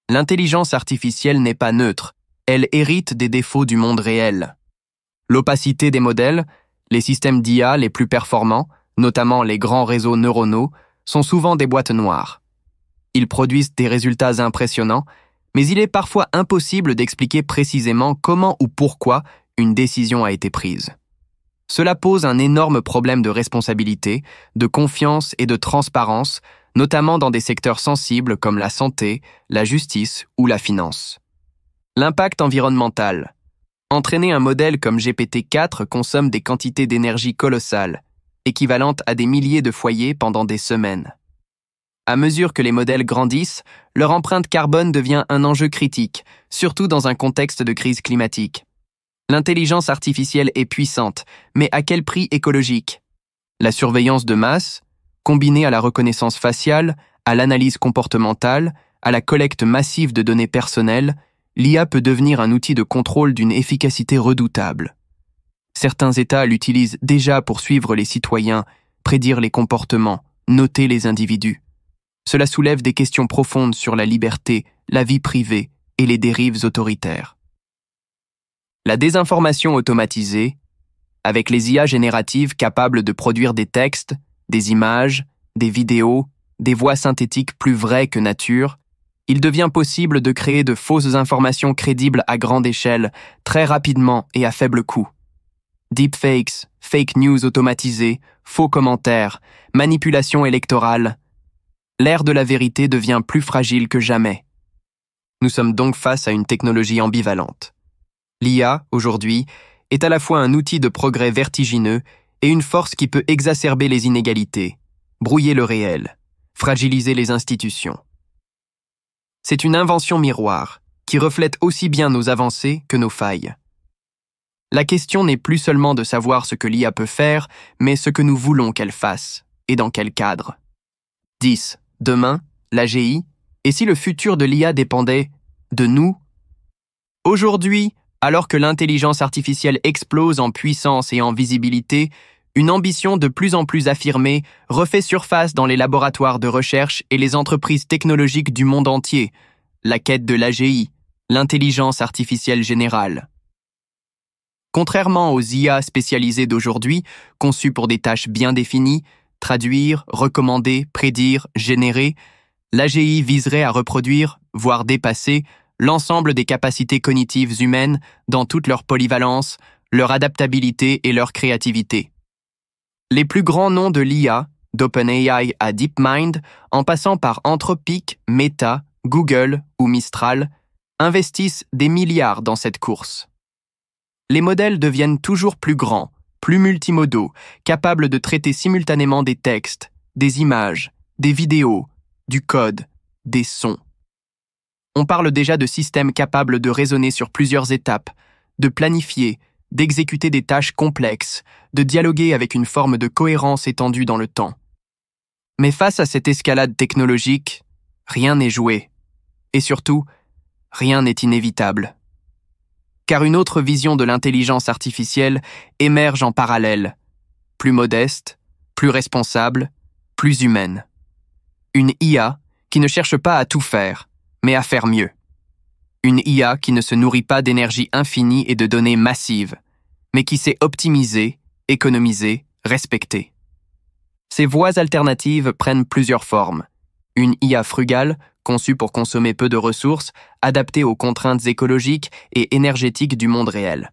L'intelligence artificielle n'est pas neutre, elle hérite des défauts du monde réel. L'opacité des modèles, les systèmes d'IA les plus performants, notamment les grands réseaux neuronaux, sont souvent des boîtes noires. Ils produisent des résultats impressionnants, mais il est parfois impossible d'expliquer précisément comment ou pourquoi une décision a été prise. Cela pose un énorme problème de responsabilité, de confiance et de transparence, notamment dans des secteurs sensibles comme la santé, la justice ou la finance. L'impact environnemental. Entraîner un modèle comme GPT-4 consomme des quantités d'énergie colossales, équivalentes à des milliers de foyers pendant des semaines. À mesure que les modèles grandissent, leur empreinte carbone devient un enjeu critique, surtout dans un contexte de crise climatique. L'intelligence artificielle est puissante, mais à quel prix écologique ? La surveillance de masse, combinée à la reconnaissance faciale, à l'analyse comportementale, à la collecte massive de données personnelles, l'IA peut devenir un outil de contrôle d'une efficacité redoutable. Certains États l'utilisent déjà pour suivre les citoyens, prédire les comportements, noter les individus. Cela soulève des questions profondes sur la liberté, la vie privée et les dérives autoritaires. La désinformation automatisée, avec les IA génératives capables de produire des textes, des images, des vidéos, des voix synthétiques plus vraies que nature, il devient possible de créer de fausses informations crédibles à grande échelle, très rapidement et à faible coût. Deepfakes, fake news automatisées, faux commentaires, manipulation électorale. L'ère de la vérité devient plus fragile que jamais. Nous sommes donc face à une technologie ambivalente. L'IA, aujourd'hui, est à la fois un outil de progrès vertigineux et une force qui peut exacerber les inégalités, brouiller le réel, fragiliser les institutions. C'est une invention miroir qui reflète aussi bien nos avancées que nos failles. La question n'est plus seulement de savoir ce que l'IA peut faire, mais ce que nous voulons qu'elle fasse, et dans quel cadre. 10. Demain, l'AGI, et si le futur de l'IA dépendait de nous ? Aujourd'hui, alors que l'intelligence artificielle explose en puissance et en visibilité, une ambition de plus en plus affirmée refait surface dans les laboratoires de recherche et les entreprises technologiques du monde entier, la quête de l'AGI, l'intelligence artificielle générale. Contrairement aux IA spécialisées d'aujourd'hui, conçues pour des tâches bien définies, traduire, recommander, prédire, générer, l'AGI viserait à reproduire, voire dépasser, l'ensemble des capacités cognitives humaines dans toute leur polyvalence, leur adaptabilité et leur créativité. Les plus grands noms de l'IA, d'OpenAI à DeepMind, en passant par Anthropic, Meta, Google ou Mistral, investissent des milliards dans cette course. Les modèles deviennent toujours plus grands, plus multimodaux, capables de traiter simultanément des textes, des images, des vidéos, du code, des sons. On parle déjà de systèmes capables de raisonner sur plusieurs étapes, de planifier, d'exécuter des tâches complexes, de dialoguer avec une forme de cohérence étendue dans le temps. Mais face à cette escalade technologique, rien n'est joué. Et surtout, rien n'est inévitable. Car une autre vision de l'intelligence artificielle émerge en parallèle, plus modeste, plus responsable, plus humaine. Une IA qui ne cherche pas à tout faire, mais à faire mieux. Une IA qui ne se nourrit pas d'énergie infinie et de données massives, mais qui sait optimiser, économiser, respecter. Ces voies alternatives prennent plusieurs formes. Une IA frugale, conçue pour consommer peu de ressources, adaptée aux contraintes écologiques et énergétiques du monde réel.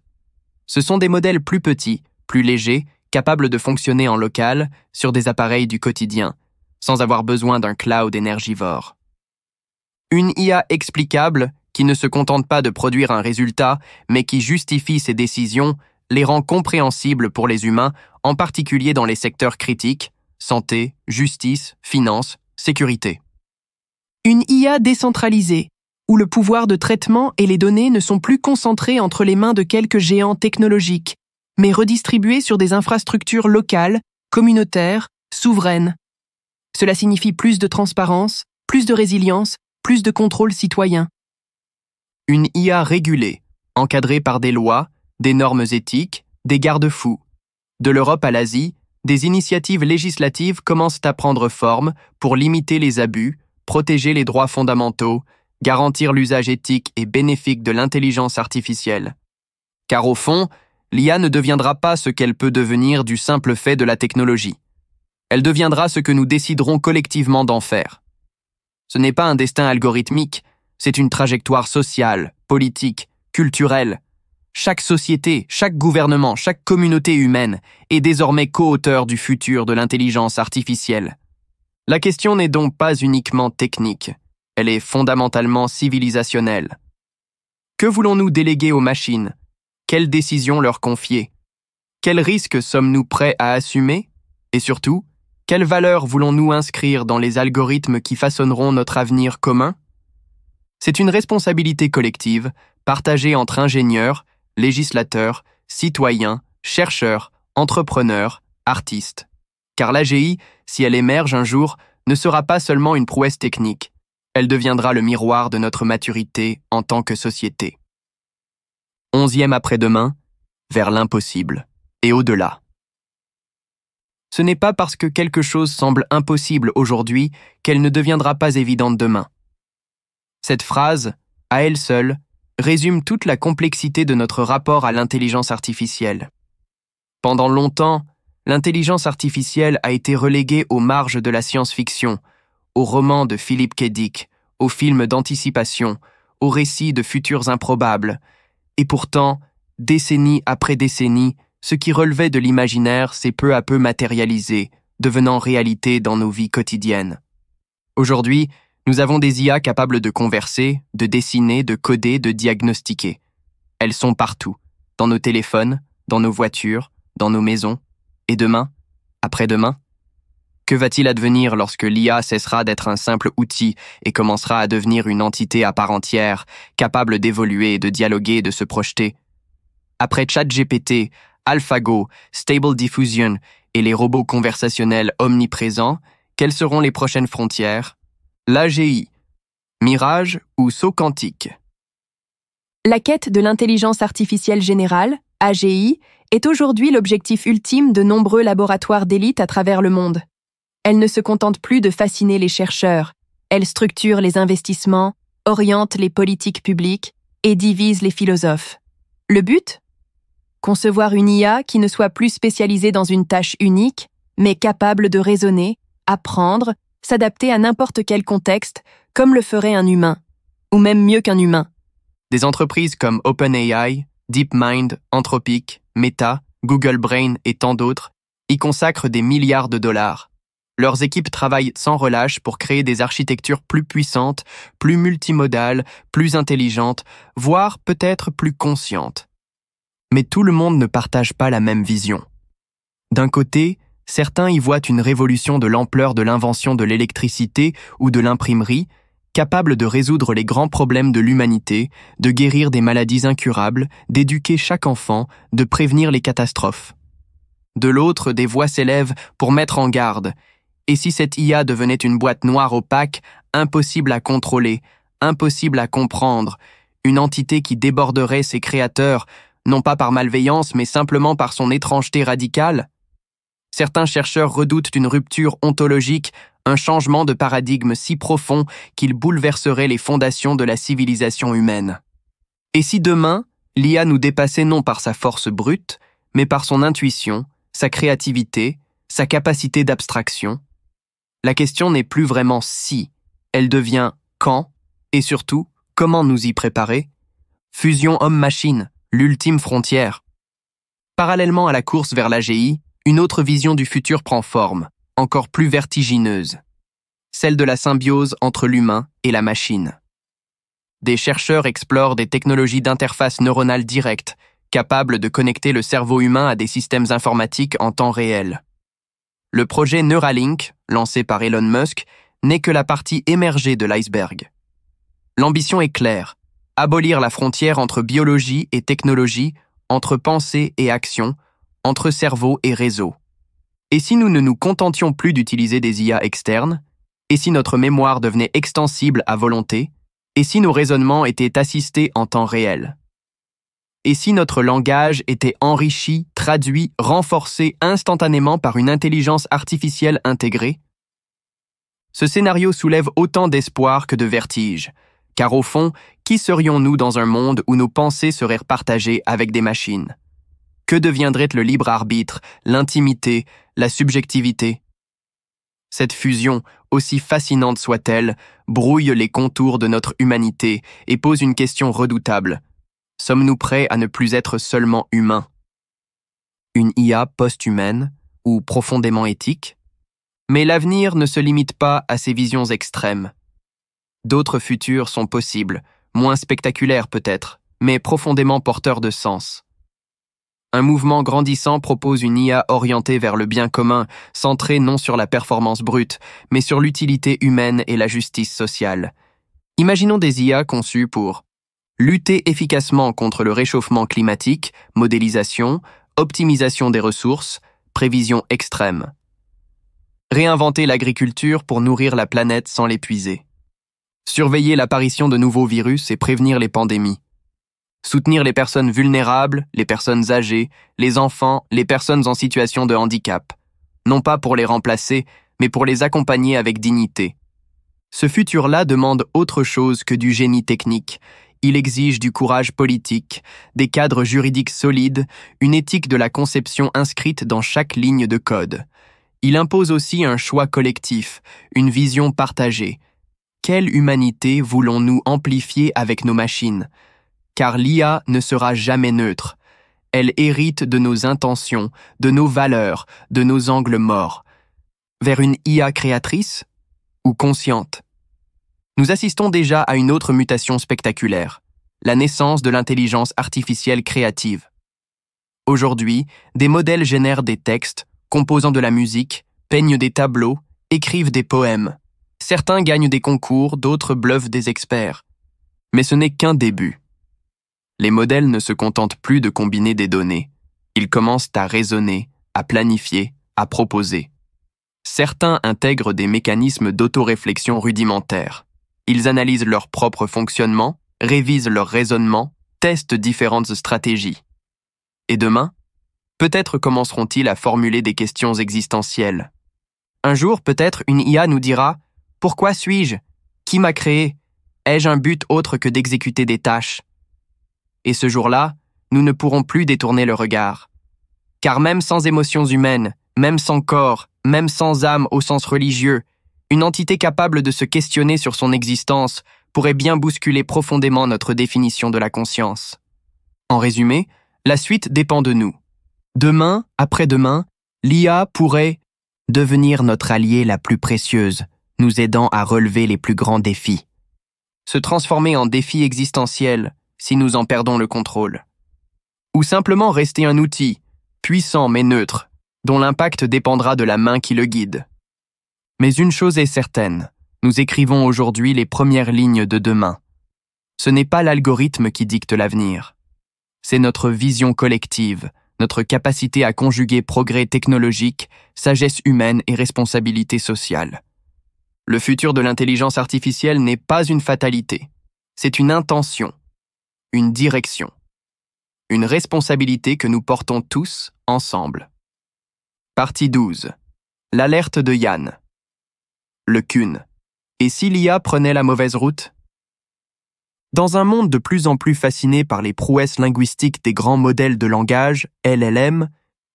Ce sont des modèles plus petits, plus légers, capables de fonctionner en local, sur des appareils du quotidien, sans avoir besoin d'un cloud énergivore. Une IA explicable, qui ne se contente pas de produire un résultat, mais qui justifie ses décisions, les rend compréhensibles pour les humains, en particulier dans les secteurs critiques, santé, justice, finance, sécurité. Une IA décentralisée, où le pouvoir de traitement et les données ne sont plus concentrés entre les mains de quelques géants technologiques, mais redistribués sur des infrastructures locales, communautaires, souveraines. Cela signifie plus de transparence, plus de résilience, plus de contrôle citoyen. Une IA régulée, encadrée par des lois, des normes éthiques, des garde-fous. De l'Europe à l'Asie, des initiatives législatives commencent à prendre forme pour limiter les abus, protéger les droits fondamentaux, garantir l'usage éthique et bénéfique de l'intelligence artificielle. Car au fond, l'IA ne deviendra pas ce qu'elle peut devenir du simple fait de la technologie. Elle deviendra ce que nous déciderons collectivement d'en faire. Ce n'est pas un destin algorithmique, c'est une trajectoire sociale, politique, culturelle. Chaque société, chaque gouvernement, chaque communauté humaine est désormais co-auteur du futur de l'intelligence artificielle. La question n'est donc pas uniquement technique, elle est fondamentalement civilisationnelle. Que voulons-nous déléguer aux machines? Quelles décisions leur confier? Quels risques sommes-nous prêts à assumer? Et surtout, quelles valeurs voulons-nous inscrire dans les algorithmes qui façonneront notre avenir commun? C'est une responsabilité collective, partagée entre ingénieurs, législateurs, citoyens, chercheurs, entrepreneurs, artistes. Car l'AGI, si elle émerge un jour, ne sera pas seulement une prouesse technique, elle deviendra le miroir de notre maturité en tant que société. 11e après-demain, vers l'impossible, et au-delà. Ce n'est pas parce que quelque chose semble impossible aujourd'hui qu'elle ne deviendra pas évidente demain. Cette phrase, à elle seule, résume toute la complexité de notre rapport à l'intelligence artificielle. Pendant longtemps, l'intelligence artificielle a été reléguée aux marges de la science-fiction, aux romans de Philip K. Dick, aux films d'anticipation, aux récits de futurs improbables. Et pourtant, décennie après décennie, ce qui relevait de l'imaginaire s'est peu à peu matérialisé, devenant réalité dans nos vies quotidiennes. Aujourd'hui, nous avons des IA capables de converser, de dessiner, de coder, de diagnostiquer. Elles sont partout, dans nos téléphones, dans nos voitures, dans nos maisons. Et demain? Après-demain? Que va-t-il advenir lorsque l'IA cessera d'être un simple outil et commencera à devenir une entité à part entière, capable d'évoluer, de dialoguer et de se projeter? Après ChatGPT, AlphaGo, Stable Diffusion et les robots conversationnels omniprésents, quelles seront les prochaines frontières? L'AGI, mirage ou saut quantique? La quête de l'intelligence artificielle générale, AGI, est aujourd'hui l'objectif ultime de nombreux laboratoires d'élite à travers le monde. Elle ne se contente plus de fasciner les chercheurs, elle structure les investissements, oriente les politiques publiques et divise les philosophes. Le but? Concevoir une IA qui ne soit plus spécialisée dans une tâche unique, mais capable de raisonner, apprendre, s'adapter à n'importe quel contexte, comme le ferait un humain, ou même mieux qu'un humain. Des entreprises comme OpenAI, DeepMind, Anthropic, Meta, Google Brain et tant d'autres y consacrent des milliards de dollars. Leurs équipes travaillent sans relâche pour créer des architectures plus puissantes, plus multimodales, plus intelligentes, voire peut-être plus conscientes. Mais tout le monde ne partage pas la même vision. D'un côté, certains y voient une révolution de l'ampleur de l'invention de l'électricité ou de l'imprimerie, capable de résoudre les grands problèmes de l'humanité, de guérir des maladies incurables, d'éduquer chaque enfant, de prévenir les catastrophes. De l'autre, des voix s'élèvent pour mettre en garde. Et si cette IA devenait une boîte noire opaque, impossible à contrôler, impossible à comprendre, une entité qui déborderait ses créateurs, non pas par malveillance, mais simplement par son étrangeté radicale? Certains chercheurs redoutent une rupture ontologique, un changement de paradigme si profond qu'il bouleverserait les fondations de la civilisation humaine. Et si demain, l'IA nous dépassait non par sa force brute, mais par son intuition, sa créativité, sa capacité d'abstraction? La question n'est plus vraiment si, elle devient quand, et surtout, comment nous y préparer? Fusion homme-machine, l'ultime frontière. Parallèlement à la course vers l'AGI, une autre vision du futur prend forme, encore plus vertigineuse, celle de la symbiose entre l'humain et la machine. Des chercheurs explorent des technologies d'interface neuronale directe, capables de connecter le cerveau humain à des systèmes informatiques en temps réel. Le projet Neuralink, lancé par Elon Musk, n'est que la partie émergée de l'iceberg. L'ambition est claire, abolir la frontière entre biologie et technologie, entre pensée et action, entre cerveau et réseau. Et si nous ne nous contentions plus d'utiliser des IA externes? Et si notre mémoire devenait extensible à volonté? Et si nos raisonnements étaient assistés en temps réel? Et si notre langage était enrichi, traduit, renforcé instantanément par une intelligence artificielle intégrée? Ce scénario soulève autant d'espoir que de vertige, car au fond, qui serions-nous dans un monde où nos pensées seraient partagées avec des machines? Que deviendrait le libre arbitre, l'intimité, la subjectivité? Cette fusion, aussi fascinante soit-elle, brouille les contours de notre humanité et pose une question redoutable. Sommes-nous prêts à ne plus être seulement humains? Une IA post-humaine ou profondément éthique? Mais l'avenir ne se limite pas à ces visions extrêmes. D'autres futurs sont possibles, moins spectaculaires peut-être, mais profondément porteurs de sens. Un mouvement grandissant propose une IA orientée vers le bien commun, centrée non sur la performance brute, mais sur l'utilité humaine et la justice sociale. Imaginons des IA conçues pour lutter efficacement contre le réchauffement climatique, modélisation, optimisation des ressources, prévision extrême. Réinventer l'agriculture pour nourrir la planète sans l'épuiser. Surveiller l'apparition de nouveaux virus et prévenir les pandémies. Soutenir les personnes vulnérables, les personnes âgées, les enfants, les personnes en situation de handicap. Non pas pour les remplacer, mais pour les accompagner avec dignité. Ce futur-là demande autre chose que du génie technique. Il exige du courage politique, des cadres juridiques solides, une éthique de la conception inscrite dans chaque ligne de code. Il impose aussi un choix collectif, une vision partagée. Quelle humanité voulons-nous amplifier avec nos machines? Car l'IA ne sera jamais neutre. Elle hérite de nos intentions, de nos valeurs, de nos angles morts. Vers une IA créatrice ou consciente? Nous assistons déjà à une autre mutation spectaculaire, la naissance de l'intelligence artificielle créative. Aujourd'hui, des modèles génèrent des textes, composant de la musique, peignent des tableaux, écrivent des poèmes. Certains gagnent des concours, d'autres bluffent des experts. Mais ce n'est qu'un début. Les modèles ne se contentent plus de combiner des données. Ils commencent à raisonner, à planifier, à proposer. Certains intègrent des mécanismes d'autoréflexion rudimentaires. Ils analysent leur propre fonctionnement, révisent leur raisonnement, testent différentes stratégies. Et demain, peut-être commenceront-ils à formuler des questions existentielles. Un jour, peut-être, une IA nous dira « Pourquoi suis-je? Qui m'a créé? Ai-je un but autre que d'exécuter des tâches ?» Et ce jour-là, nous ne pourrons plus détourner le regard. Car même sans émotions humaines, même sans corps, même sans âme au sens religieux, une entité capable de se questionner sur son existence pourrait bien bousculer profondément notre définition de la conscience. En résumé, la suite dépend de nous. Demain, après-demain, l'IA pourrait devenir notre alliée la plus précieuse, nous aidant à relever les plus grands défis. Se transformer en défi existentiel si nous en perdons le contrôle. Ou simplement rester un outil, puissant mais neutre, dont l'impact dépendra de la main qui le guide. Mais une chose est certaine, Nous écrivons aujourd'hui les premières lignes de demain. Ce n'est pas l'algorithme qui dicte l'avenir. C'est notre vision collective, notre capacité à conjuguer progrès technologique, sagesse humaine et responsabilité sociale. Le futur de l'intelligence artificielle n'est pas une fatalité. C'est une intention, une direction, une responsabilité que nous portons tous ensemble. Partie 12. L'alerte de Yann. Le Kun. Et si l'IA prenait la mauvaise route? Dans un monde de plus en plus fasciné par les prouesses linguistiques des grands modèles de langage, LLM,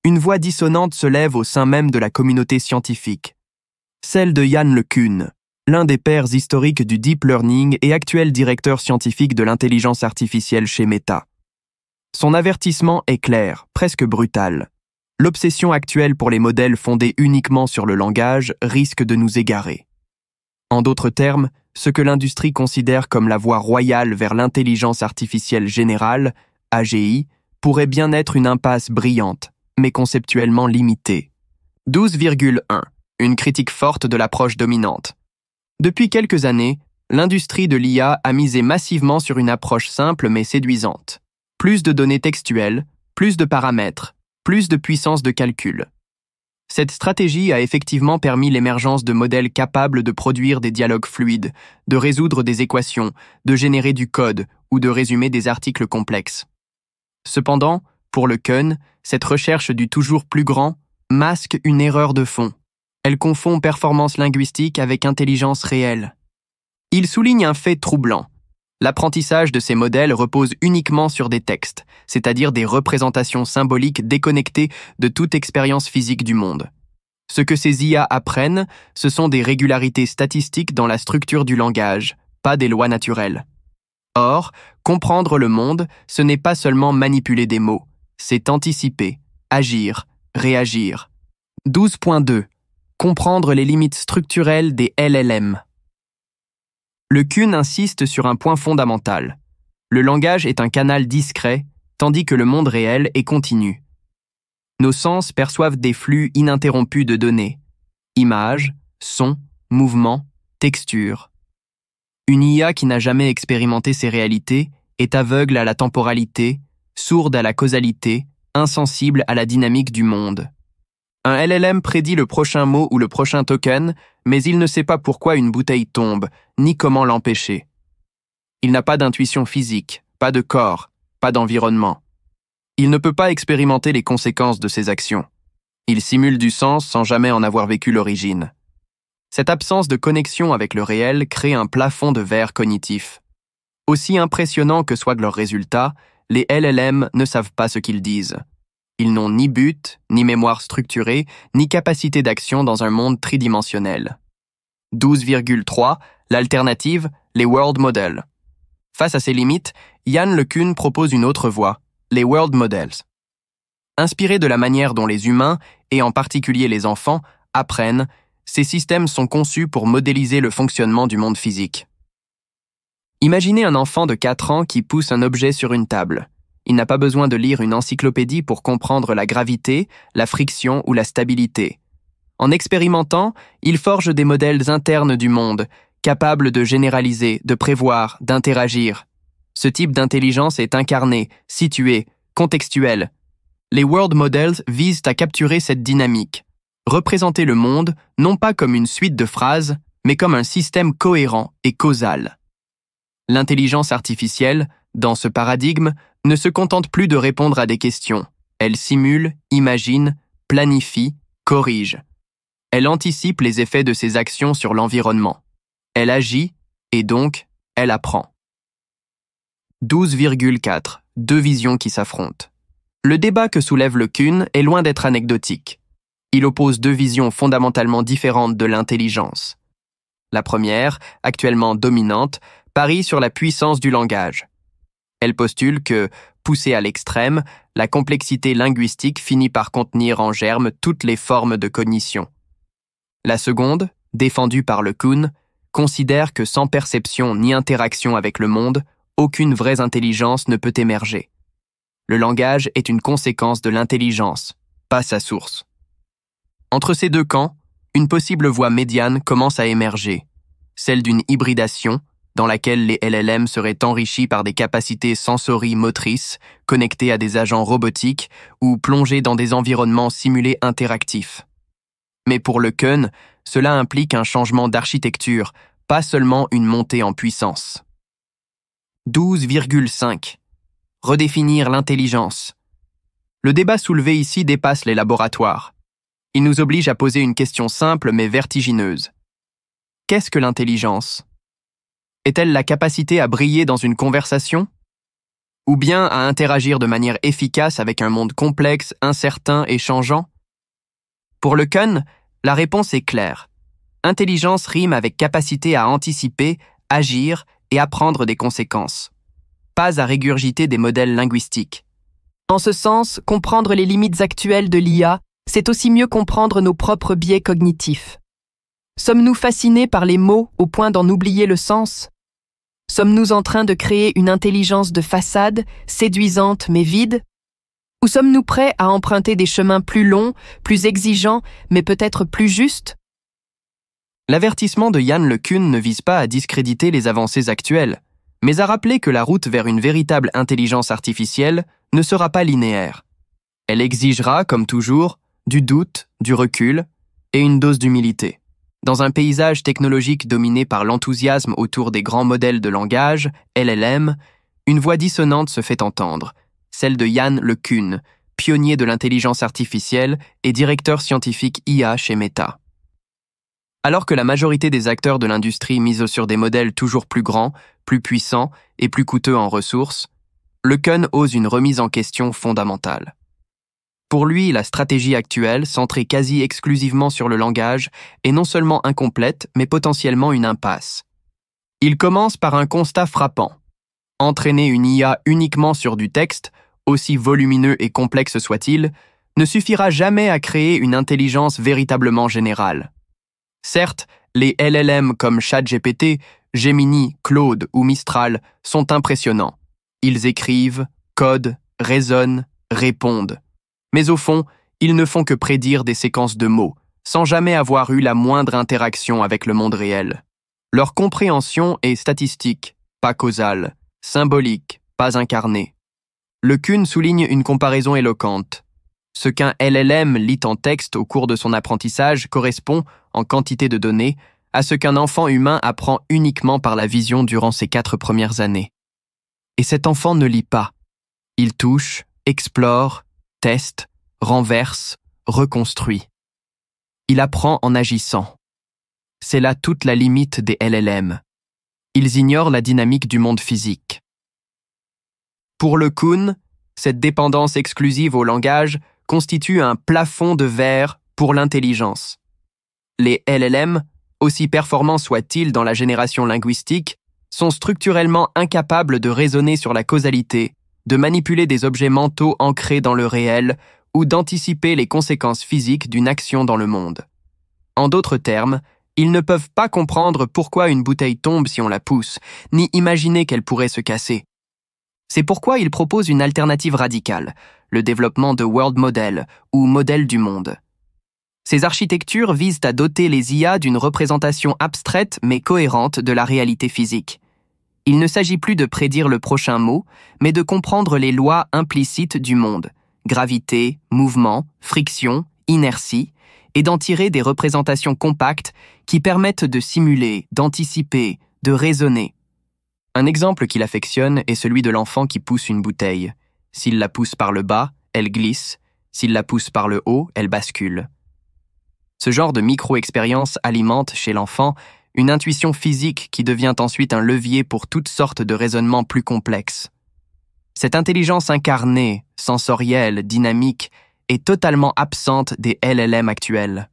une voix dissonante se lève au sein même de la communauté scientifique. Celle de Yann LeCun, l'un des pères historiques du deep learning et actuel directeur scientifique de l'intelligence artificielle chez Meta. Son avertissement est clair, presque brutal. L'obsession actuelle pour les modèles fondés uniquement sur le langage risque de nous égarer. En d'autres termes, ce que l'industrie considère comme la voie royale vers l'intelligence artificielle générale, AGI, pourrait bien être une impasse brillante, mais conceptuellement limitée. 12,1. Une critique forte de l'approche dominante. Depuis quelques années, l'industrie de l'IA a misé massivement sur une approche simple mais séduisante. Plus de données textuelles, plus de paramètres, plus de puissance de calcul. Cette stratégie a effectivement permis l'émergence de modèles capables de produire des dialogues fluides, de résoudre des équations, de générer du code ou de résumer des articles complexes. Cependant, pour LeCun, cette recherche du toujours plus grand masque une erreur de fond. Elle confond performance linguistique avec intelligence réelle. Il souligne un fait troublant. L'apprentissage de ces modèles repose uniquement sur des textes, c'est-à-dire des représentations symboliques déconnectées de toute expérience physique du monde. Ce que ces IA apprennent, ce sont des régularités statistiques dans la structure du langage, pas des lois naturelles. Or, comprendre le monde, ce n'est pas seulement manipuler des mots, c'est anticiper, agir, réagir. 12.2. Comprendre les limites structurelles des LLM. LeCun insiste sur un point fondamental. Le langage est un canal discret, tandis que le monde réel est continu. Nos sens perçoivent des flux ininterrompus de données. Images, sons, mouvements, textures. Une IA qui n'a jamais expérimenté ces réalités est aveugle à la temporalité, sourde à la causalité, insensible à la dynamique du monde. Un LLM prédit le prochain mot ou le prochain token, mais il ne sait pas pourquoi une bouteille tombe, ni comment l'empêcher. Il n'a pas d'intuition physique, pas de corps, pas d'environnement. Il ne peut pas expérimenter les conséquences de ses actions. Il simule du sens sans jamais en avoir vécu l'origine. Cette absence de connexion avec le réel crée un plafond de verre cognitif. Aussi impressionnant que soient leurs résultats, les LLM ne savent pas ce qu'ils disent. Ils n'ont ni but, ni mémoire structurée, ni capacité d'action dans un monde tridimensionnel. 12,3. L'alternative, les world models. Face à ces limites, Yann LeCun propose une autre voie, les world models. Inspirés de la manière dont les humains, et en particulier les enfants, apprennent, ces systèmes sont conçus pour modéliser le fonctionnement du monde physique. Imaginez un enfant de 4 ans qui pousse un objet sur une table. Il n'a pas besoin de lire une encyclopédie pour comprendre la gravité, la friction ou la stabilité. En expérimentant, il forge des modèles internes du monde, capables de généraliser, de prévoir, d'interagir. Ce type d'intelligence est incarné, situé, contextuel. Les world models visent à capturer cette dynamique, représenter le monde non pas comme une suite de phrases, mais comme un système cohérent et causal. L'intelligence artificielle, dans ce paradigme, ne se contente plus de répondre à des questions. Elle simule, imagine, planifie, corrige. Elle anticipe les effets de ses actions sur l'environnement. Elle agit, et donc, elle apprend. 12,4. Deux visions qui s'affrontent. Le débat que soulève LeCun est loin d'être anecdotique. Il oppose deux visions fondamentalement différentes de l'intelligence. La première, actuellement dominante, parie sur la puissance du langage. Elle postule que, poussée à l'extrême, la complexité linguistique finit par contenir en germe toutes les formes de cognition. La seconde, défendue par LeCun, considère que sans perception ni interaction avec le monde, aucune vraie intelligence ne peut émerger. Le langage est une conséquence de l'intelligence, pas sa source. Entre ces deux camps, une possible voie médiane commence à émerger. celle d'une hybridation, dans laquelle les LLM seraient enrichis par des capacités sensory-motrices, connectés à des agents robotiques ou plongés dans des environnements simulés interactifs. Mais pour le Kun, cela implique un changement d'architecture, pas seulement une montée en puissance. 12,5. Redéfinir l'intelligence. Le débat soulevé ici dépasse les laboratoires. Il nous oblige à poser une question simple mais vertigineuse. Qu'est-ce que l'intelligence ? Est-elle la capacité à briller dans une conversation ? Ou bien à interagir de manière efficace avec un monde complexe, incertain et changeant ? Pour le Kun, la réponse est claire. Intelligence rime avec capacité à anticiper, agir et apprendre des conséquences. Pas à régurgiter des modèles linguistiques. En ce sens, comprendre les limites actuelles de l'IA, c'est aussi mieux comprendre nos propres biais cognitifs. Sommes-nous fascinés par les mots au point d'en oublier le sens ? Sommes-nous en train de créer une intelligence de façade, séduisante mais vide ? Ou sommes-nous prêts à emprunter des chemins plus longs, plus exigeants, mais peut-être plus justes ? L'avertissement de Yann LeCun ne vise pas à discréditer les avancées actuelles, mais à rappeler que la route vers une véritable intelligence artificielle ne sera pas linéaire. Elle exigera, comme toujours, du doute, du recul et une dose d'humilité. Dans un paysage technologique dominé par l'enthousiasme autour des grands modèles de langage, LLM, une voix dissonante se fait entendre, celle de Yann LeCun, pionnier de l'intelligence artificielle et directeur scientifique IA chez Meta. Alors que la majorité des acteurs de l'industrie misent sur des modèles toujours plus grands, plus puissants et plus coûteux en ressources, LeCun ose une remise en question fondamentale. Pour lui, la stratégie actuelle, centrée quasi exclusivement sur le langage, est non seulement incomplète, mais potentiellement une impasse. Il commence par un constat frappant. Entraîner une IA uniquement sur du texte, aussi volumineux et complexe soit-il, ne suffira jamais à créer une intelligence véritablement générale. Certes, les LLM comme ChatGPT, Gemini, Claude ou Mistral sont impressionnants. Ils écrivent, codent, raisonnent, répondent. Mais au fond, ils ne font que prédire des séquences de mots, sans jamais avoir eu la moindre interaction avec le monde réel. Leur compréhension est statistique, pas causale, symbolique, pas incarnée. LeCun souligne une comparaison éloquente. Ce qu'un LLM lit en texte au cours de son apprentissage correspond, en quantité de données, à ce qu'un enfant humain apprend uniquement par la vision durant ses 4 premières années. Et cet enfant ne lit pas. Il touche, explore, teste, renverse, reconstruit. Il apprend en agissant. C'est là toute la limite des LLM. Ils ignorent la dynamique du monde physique. Pour LeCun, cette dépendance exclusive au langage constitue un plafond de verre pour l'intelligence. Les LLM, aussi performants soient-ils dans la génération linguistique, sont structurellement incapables de raisonner sur la causalité, de manipuler des objets mentaux ancrés dans le réel ou d'anticiper les conséquences physiques d'une action dans le monde. En d'autres termes, ils ne peuvent pas comprendre pourquoi une bouteille tombe si on la pousse, ni imaginer qu'elle pourrait se casser. C'est pourquoi ils proposent une alternative radicale, le développement de world model ou modèles du monde. Ces architectures visent à doter les IA d'une représentation abstraite mais cohérente de la réalité physique. Il ne s'agit plus de prédire le prochain mot, mais de comprendre les lois implicites du monde, gravité, mouvement, friction, inertie, et d'en tirer des représentations compactes qui permettent de simuler, d'anticiper, de raisonner. Un exemple qu'il affectionne est celui de l'enfant qui pousse une bouteille. S'il la pousse par le bas, elle glisse. S'il la pousse par le haut, elle bascule. Ce genre de micro-expérience alimente chez l'enfant une intuition physique qui devient ensuite un levier pour toutes sortes de raisonnements plus complexes. Cette intelligence incarnée, sensorielle, dynamique, est totalement absente des LLM actuels.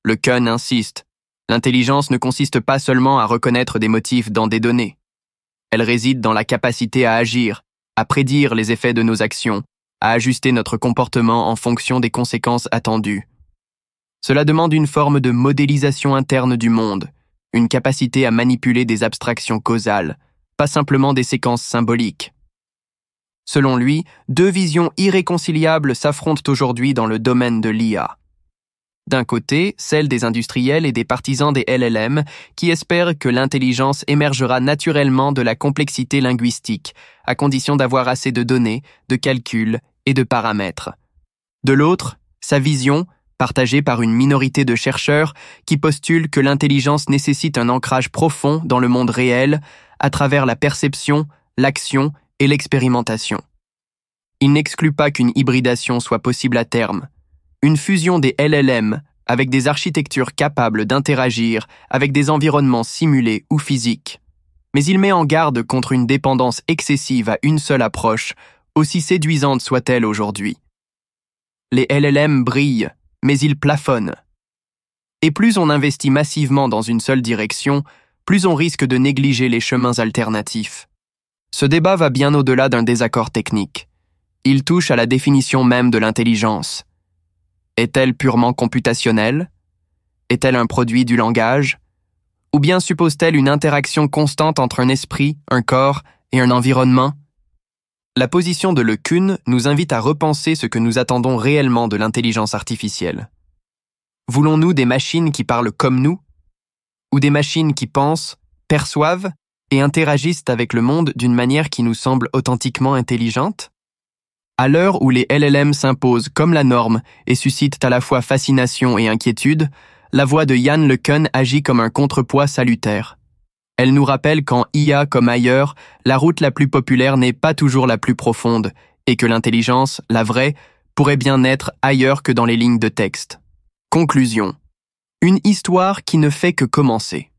LeCun insiste, l'intelligence ne consiste pas seulement à reconnaître des motifs dans des données. Elle réside dans la capacité à agir, à prédire les effets de nos actions, à ajuster notre comportement en fonction des conséquences attendues. Cela demande une forme de modélisation interne du monde, une capacité à manipuler des abstractions causales, pas simplement des séquences symboliques. Selon lui, 2 visions irréconciliables s'affrontent aujourd'hui dans le domaine de l'IA. D'un côté, celle des industriels et des partisans des LLM qui espèrent que l'intelligence émergera naturellement de la complexité linguistique, à condition d'avoir assez de données, de calculs et de paramètres. De l'autre, sa vision, partagée par une minorité de chercheurs qui postulent que l'intelligence nécessite un ancrage profond dans le monde réel à travers la perception, l'action et l'expérimentation. Il n'exclut pas qu'une hybridation soit possible à terme. Une fusion des LLM avec des architectures capables d'interagir avec des environnements simulés ou physiques. Mais il met en garde contre une dépendance excessive à une seule approche, aussi séduisante soit-elle aujourd'hui. Les LLM brillent, mais ils plafonnent. Et plus on investit massivement dans une seule direction, plus on risque de négliger les chemins alternatifs. Ce débat va bien au-delà d'un désaccord technique. Il touche à la définition même de l'intelligence. Est-elle purement computationnelle? Est-elle un produit du langage? Ou bien suppose-t-elle une interaction constante entre un esprit, un corps et un environnement? La position de Le Cun nous invite à repenser ce que nous attendons réellement de l'intelligence artificielle. Voulons-nous des machines qui parlent comme nous? Ou des machines qui pensent, perçoivent et interagissent avec le monde d'une manière qui nous semble authentiquement intelligente? À l'heure où les LLM s'imposent comme la norme et suscitent à la fois fascination et inquiétude, la voix de Yann Le Cun agit comme un contrepoids salutaire. Elle nous rappelle qu'en IA comme ailleurs, la route la plus populaire n'est pas toujours la plus profonde et que l'intelligence, la vraie, pourrait bien être ailleurs que dans les lignes de texte. Conclusion. Une histoire qui ne fait que commencer.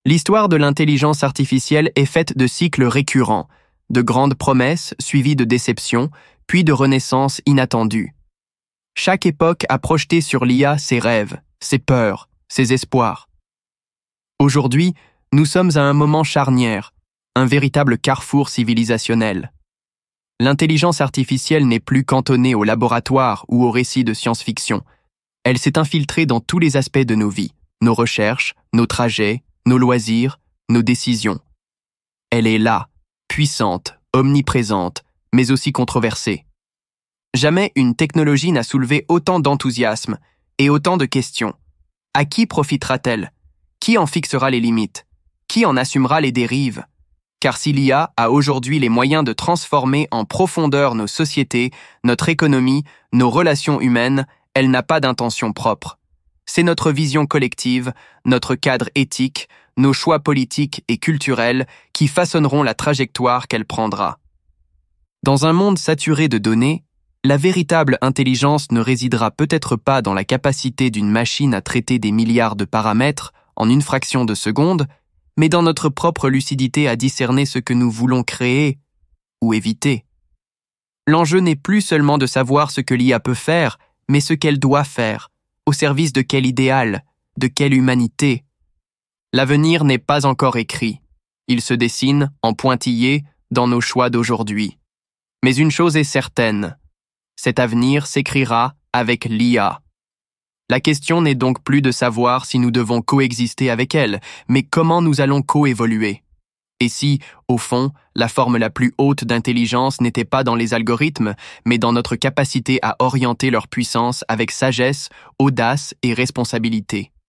L'histoire de l'intelligence artificielle est faite de cycles récurrents, de grandes promesses suivies de déceptions, puis de renaissances inattendues. Chaque époque a projeté sur l'IA ses rêves, ses peurs, ses espoirs. Aujourd'hui, nous sommes à un moment charnière, un véritable carrefour civilisationnel. L'intelligence artificielle n'est plus cantonnée au laboratoire ou aux récits de science-fiction. Elle s'est infiltrée dans tous les aspects de nos vies, nos recherches, nos trajets, nos loisirs, nos décisions. Elle est là, puissante, omniprésente, mais aussi controversée. Jamais une technologie n'a soulevé autant d'enthousiasme et autant de questions. À qui profitera-t-elle? Qui en fixera les limites? Qui en assumera les dérives? Car si l'IA a aujourd'hui les moyens de transformer en profondeur nos sociétés, notre économie, nos relations humaines, elle n'a pas d'intention propre. C'est notre vision collective, notre cadre éthique, nos choix politiques et culturels qui façonneront la trajectoire qu'elle prendra. Dans un monde saturé de données, la véritable intelligence ne résidera peut-être pas dans la capacité d'une machine à traiter des milliards de paramètres en une fraction de seconde, mais dans notre propre lucidité à discerner ce que nous voulons créer ou éviter. L'enjeu n'est plus seulement de savoir ce que l'IA peut faire, mais ce qu'elle doit faire, au service de quel idéal, de quelle humanité. L'avenir n'est pas encore écrit. Il se dessine, en pointillé, dans nos choix d'aujourd'hui. Mais une chose est certaine, cet avenir s'écrira avec l'IA. La question n'est donc plus de savoir si nous devons coexister avec elle, mais comment nous allons coévoluer. Et si, au fond, la forme la plus haute d'intelligence n'était pas dans les algorithmes, mais dans notre capacité à orienter leur puissance avec sagesse, audace et responsabilité.